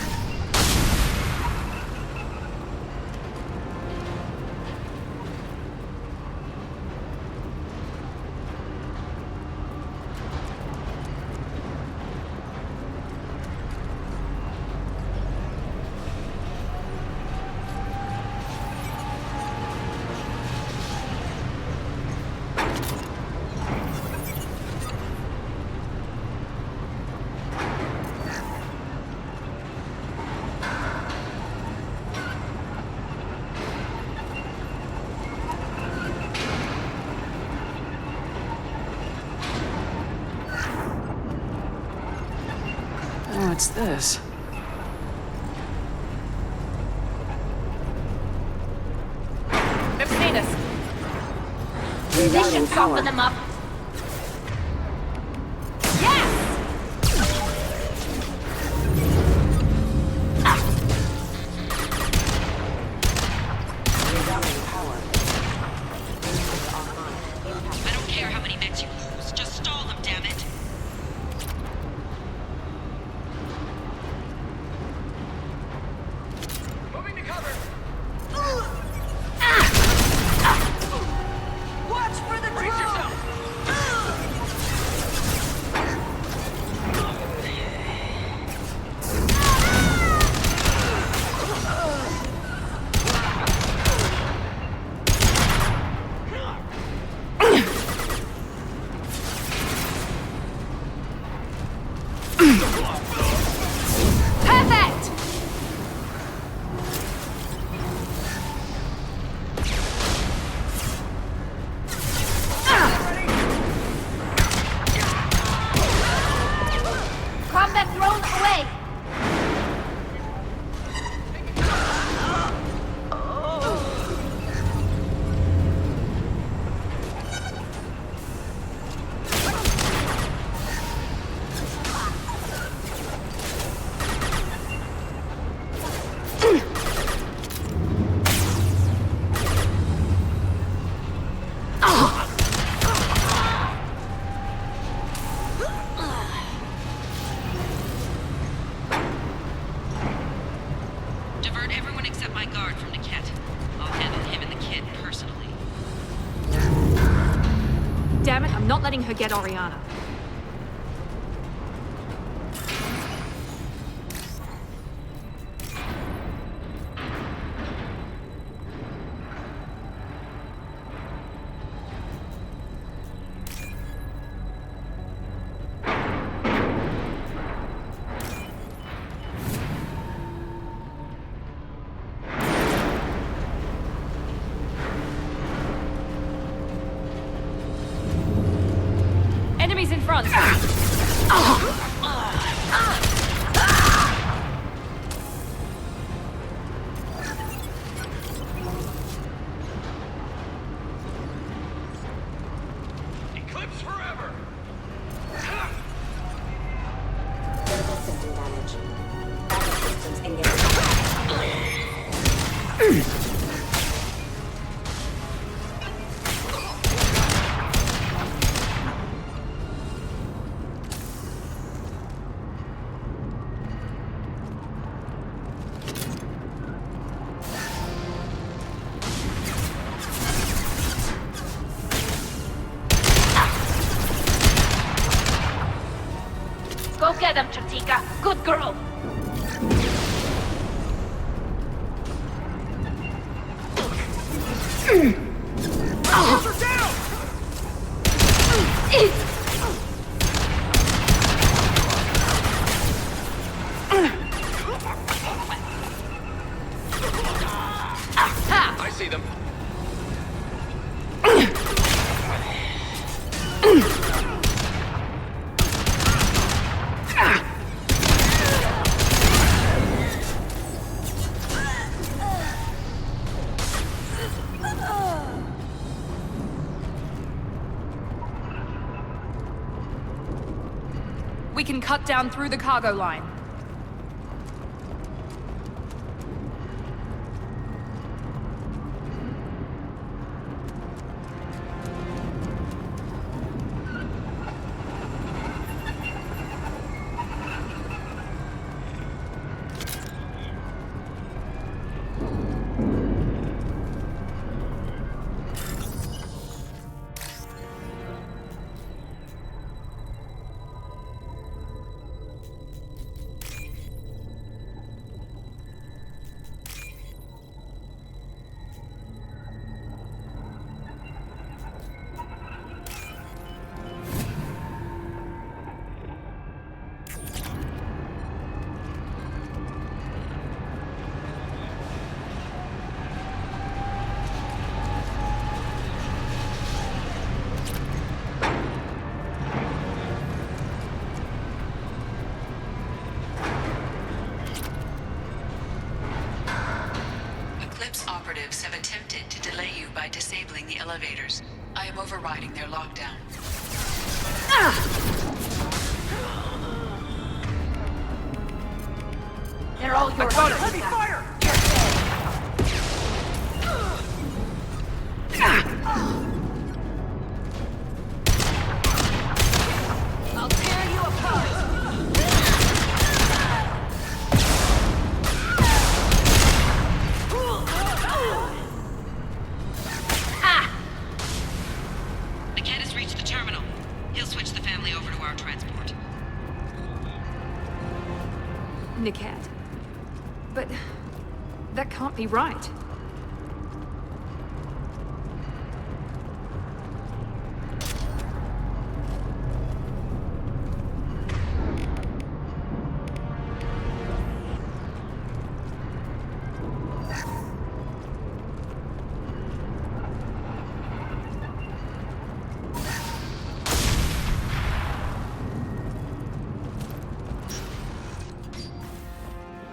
What's this? They've seen us. This should soften them up. I don't care how many mechs you lose. Just stall them, damn it. Moving to cover! Watch for the drone! Brace yourself! Perfect! Combat drone away! Divert everyone except my guard from Niket. I'll handle him and the kid personally. Damn it, I'm not letting her get Oriana. Enemies in front! Eclipse forever! Critical system damage. Backup systems engaged. Go get him, Chatika. Good girl. Her down! I see them. can cut down through the cargo line. Operatives have attempted to delay you by disabling the elevators. I am overriding their lockdown. They're all yours. Heavy fire! I'll tear you apart. Niket has reached the terminal. He'll switch the family over to our transport. Niket. But that can't be right.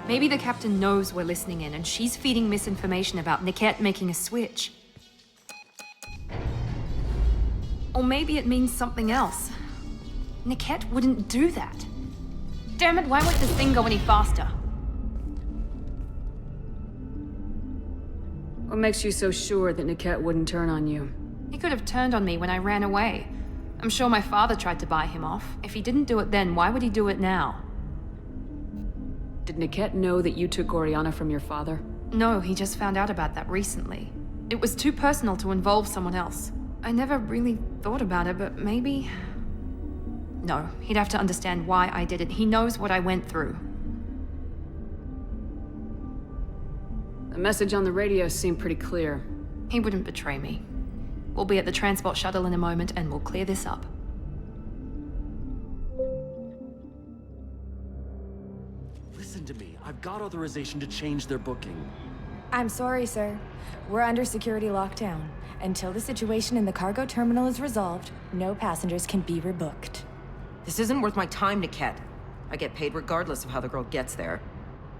Maybe the captain knows we're listening in and she's feeding misinformation about Niket making a switch. Or maybe it means something else. Niket wouldn't do that. Damn it, why won't this thing go any faster? What makes you so sure that Niket wouldn't turn on you? He could have turned on me when I ran away. I'm sure my father tried to buy him off. If he didn't do it then, why would he do it now? Did Niket know that you took Oriana from your father? No, he just found out about that recently. It was too personal to involve someone else. I never really thought about it, but maybe... No, he'd have to understand why I did it. He knows what I went through. The message on the radio seemed pretty clear. He wouldn't betray me. We'll be at the transport shuttle in a moment and we'll clear this up. Listen to me. I've got authorization to change their booking. I'm sorry, sir. We're under security lockdown. Until the situation in the cargo terminal is resolved, no passengers can be rebooked. This isn't worth my time, Niket. I get paid regardless of how the girl gets there.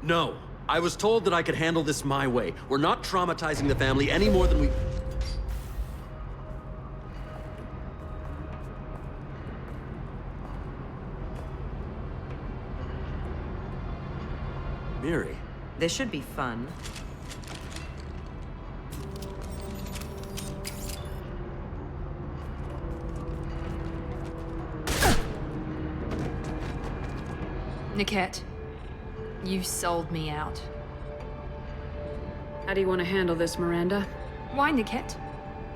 No. I was told that I could handle this my way. We're not traumatizing the family any more than we... Miri. This should be fun. Niket, you sold me out. How do you want to handle this, Miranda? Why, Niket?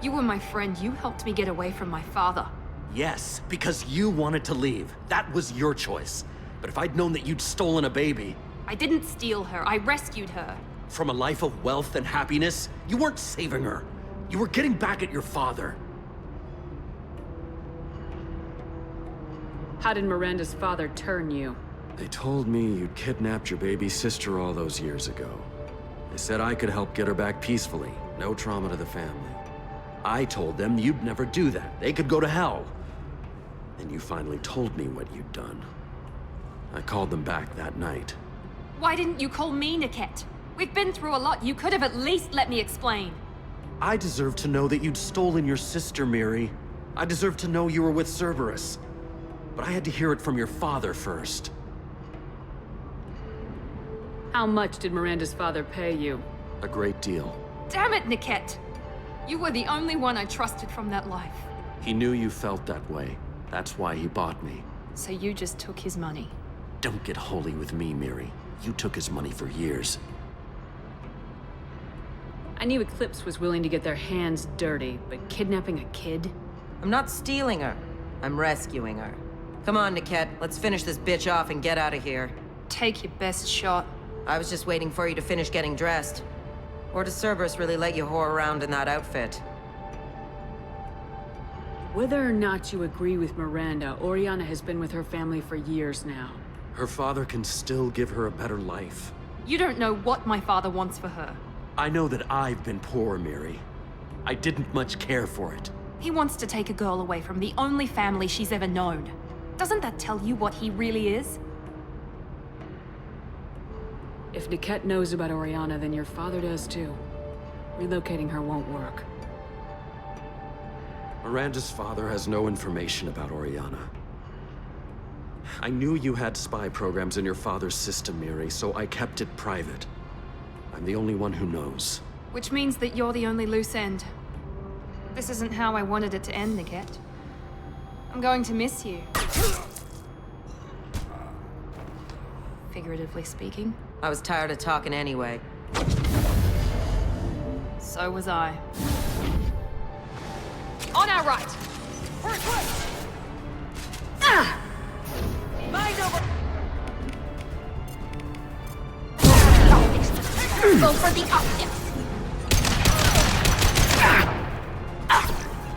You were my friend. You helped me get away from my father. Yes, because you wanted to leave. That was your choice. But if I'd known that you'd stolen a baby... I didn't steal her. I rescued her. From a life of wealth and happiness, you weren't saving her. You were getting back at your father. How did Miranda's father turn you? They told me you'd kidnapped your baby sister all those years ago. They said I could help get her back peacefully. No trauma to the family. I told them you'd never do that. They could go to hell. Then you finally told me what you'd done. I called them back that night. Why didn't you call me, Niket? We've been through a lot. You could have at least let me explain. I deserve to know that you'd stolen your sister, Miri. I deserve to know you were with Cerberus. But I had to hear it from your father first. How much did Miranda's father pay you? A great deal. Damn it, Niket! You were the only one I trusted from that life. He knew you felt that way. That's why he bought me. So you just took his money? Don't get holy with me, Miri. You took his money for years. I knew Eclipse was willing to get their hands dirty, but kidnapping a kid? I'm not stealing her. I'm rescuing her. Come on, Niket. Let's finish this bitch off and get out of here. Take your best shot. I was just waiting for you to finish getting dressed. Or does Cerberus really let you whore around in that outfit? Whether or not you agree with Miranda, Oriana has been with her family for years now. Her father can still give her a better life. You don't know what my father wants for her. I know that I've been poor, Miri. I didn't much care for it. He wants to take a girl away from the only family she's ever known. Doesn't that tell you what he really is? If Niket knows about Oriana, then your father does too. Relocating her won't work. Miranda's father has no information about Oriana. I knew you had spy programs in your father's system, Miri, so I kept it private. I'm the only one who knows. Which means that you're the only loose end. This isn't how I wanted it to end, Niket. I'm going to miss you. Figuratively speaking. I was tired of talking anyway. So was I. On our right! First foot! Ah! Mind over! Go for the optics!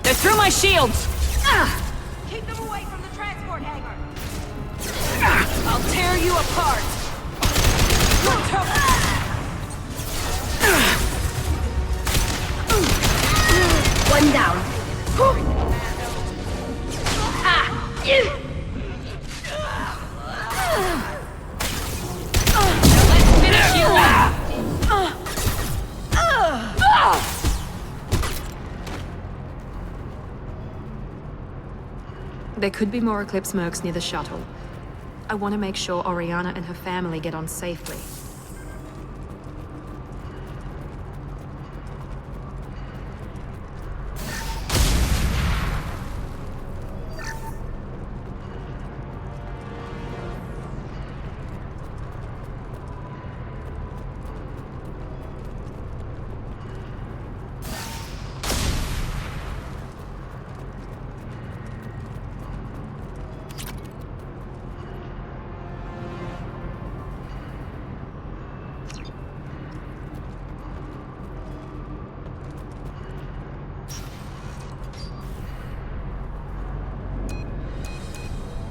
They're through my shields! Keep them away from the transport hangar! I'll tear you apart! One down. Let's finish you off! There could be more Eclipse mercs near the shuttle. I want to make sure Oriana and her family get on safely.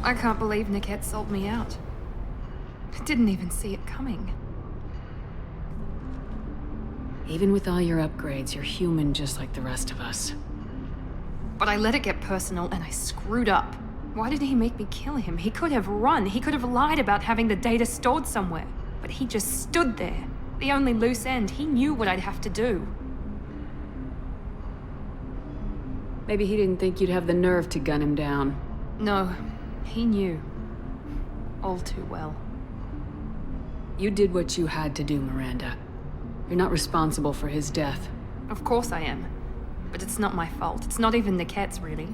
I can't believe Niket sold me out. I didn't even see it coming. Even with all your upgrades, you're human just like the rest of us. But I let it get personal and I screwed up. Why did he make me kill him? He could have run. He could have lied about having the data stored somewhere. But he just stood there. The only loose end. He knew what I'd have to do. Maybe he didn't think you'd have the nerve to gun him down. No. He knew. All too well. You did what you had to do, Miranda. You're not responsible for his death. Of course I am. But it's not my fault. It's not even Niket's, really.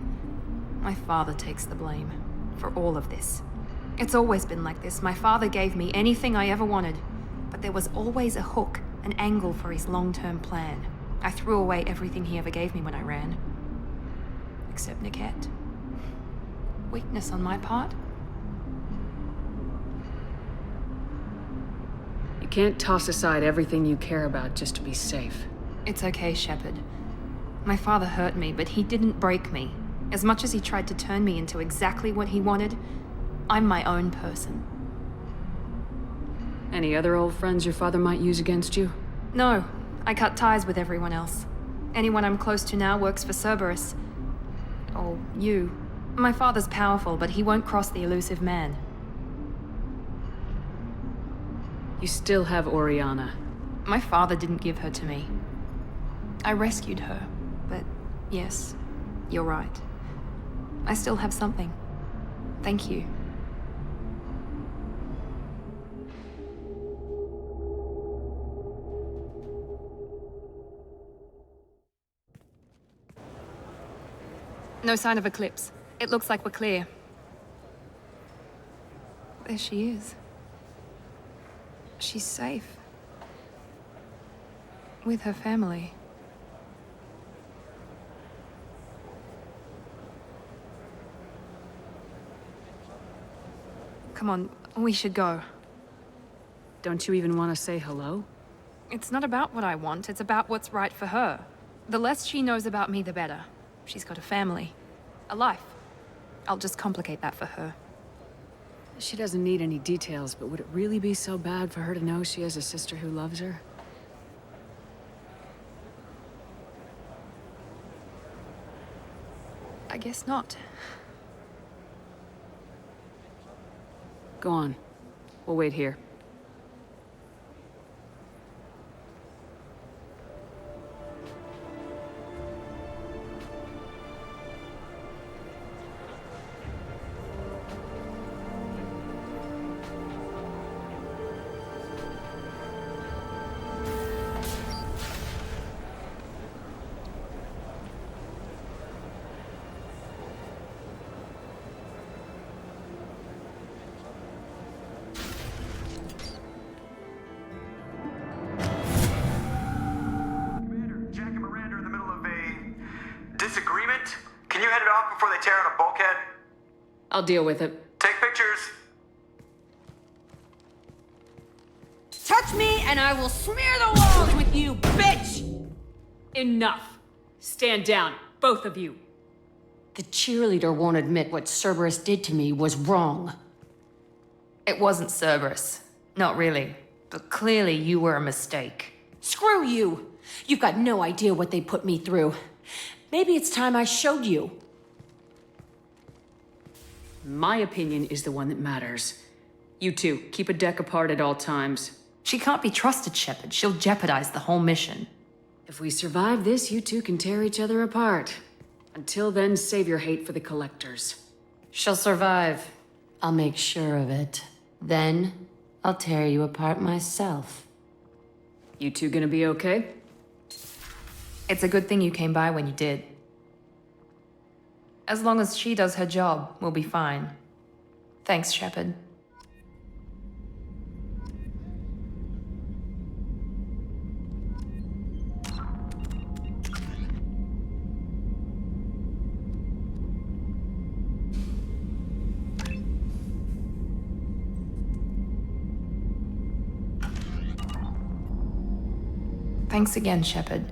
My father takes the blame. For all of this. It's always been like this. My father gave me anything I ever wanted. But there was always a hook, an angle for his long-term plan. I threw away everything he ever gave me when I ran. Except Niket. Weakness on my part? You can't toss aside everything you care about just to be safe. It's okay, Shepard. My father hurt me, but he didn't break me. As much as he tried to turn me into exactly what he wanted, I'm my own person. Any other old friends your father might use against you? No, I cut ties with everyone else. Anyone I'm close to now works for Cerberus. Or you. My father's powerful, but he won't cross the elusive man. You still have Oriana. My father didn't give her to me. I rescued her, but yes, you're right. I still have something. Thank you. No sign of Eclipse. It looks like we're clear. There she is. She's safe. With her family. Come on, we should go. Don't you even want to say hello? It's not about what I want, it's about what's right for her. The less she knows about me, the better. She's got a family. A life. I'll just complicate that for her. She doesn't need any details, but would it really be so bad for her to know she has a sister who loves her? I guess not. Go on. We'll wait here. Disagreement? Can you head it off before they tear out a bulkhead? I'll deal with it. Take pictures. Touch me and I will smear the walls with you, bitch! Enough. Stand down, both of you. The cheerleader won't admit what Cerberus did to me was wrong. It wasn't Cerberus. Not really. But clearly you were a mistake. Screw you! You've got no idea what they put me through. Maybe it's time I showed you. My opinion is the one that matters. You two, keep a deck apart at all times. She can't be trusted, Shepard. She'll jeopardize the whole mission. If we survive this, you two can tear each other apart. Until then, save your hate for the collectors. She'll survive. I'll make sure of it. Then, I'll tear you apart myself. You two gonna be okay? It's a good thing you came by when you did. As long as she does her job, we'll be fine. Thanks, Shepard. Thanks again, Shepard.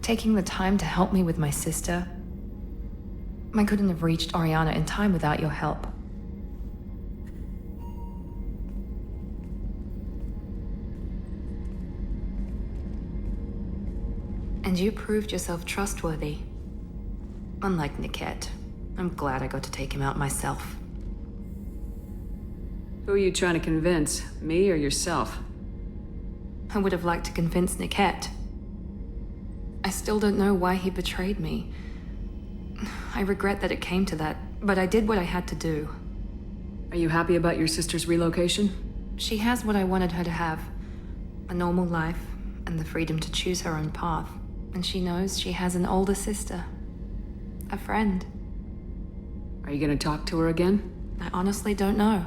Taking the time to help me with my sister. I couldn't have reached Oriana in time without your help. And you proved yourself trustworthy. Unlike Niket, I'm glad I got to take him out myself. Who are you trying to convince? Me or yourself? I would have liked to convince Niket. I still don't know why he betrayed me. I regret that it came to that, but I did what I had to do. Are you happy about your sister's relocation? She has what I wanted her to have. A normal life, and the freedom to choose her own path. And she knows she has an older sister. A friend. Are you gonna talk to her again? I honestly don't know.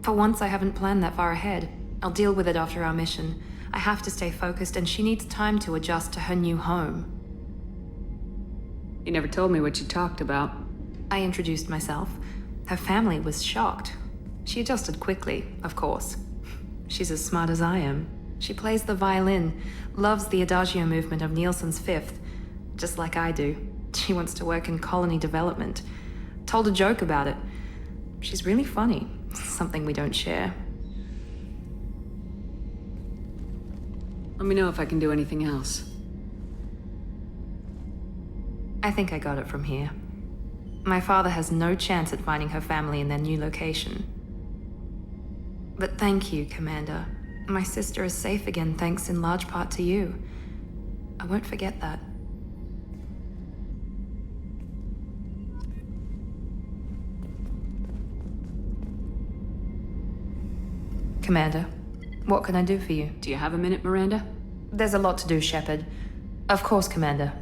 For once, I haven't planned that far ahead. I'll deal with it after our mission. I have to stay focused, and she needs time to adjust to her new home. You never told me what you talked about. I introduced myself. Her family was shocked. She adjusted quickly, of course. She's as smart as I am. She plays the violin, loves the Adagio movement of Nielsen's Fifth, just like I do. She wants to work in colony development. Told a joke about it. She's really funny, something we don't share. Let me know if I can do anything else. I think I got it from here. My father has no chance at finding her family in their new location. But thank you, Commander. My sister is safe again thanks in large part to you. I won't forget that. Commander, what can I do for you? Do you have a minute, Miranda? There's a lot to do, Shepard. Of course, Commander.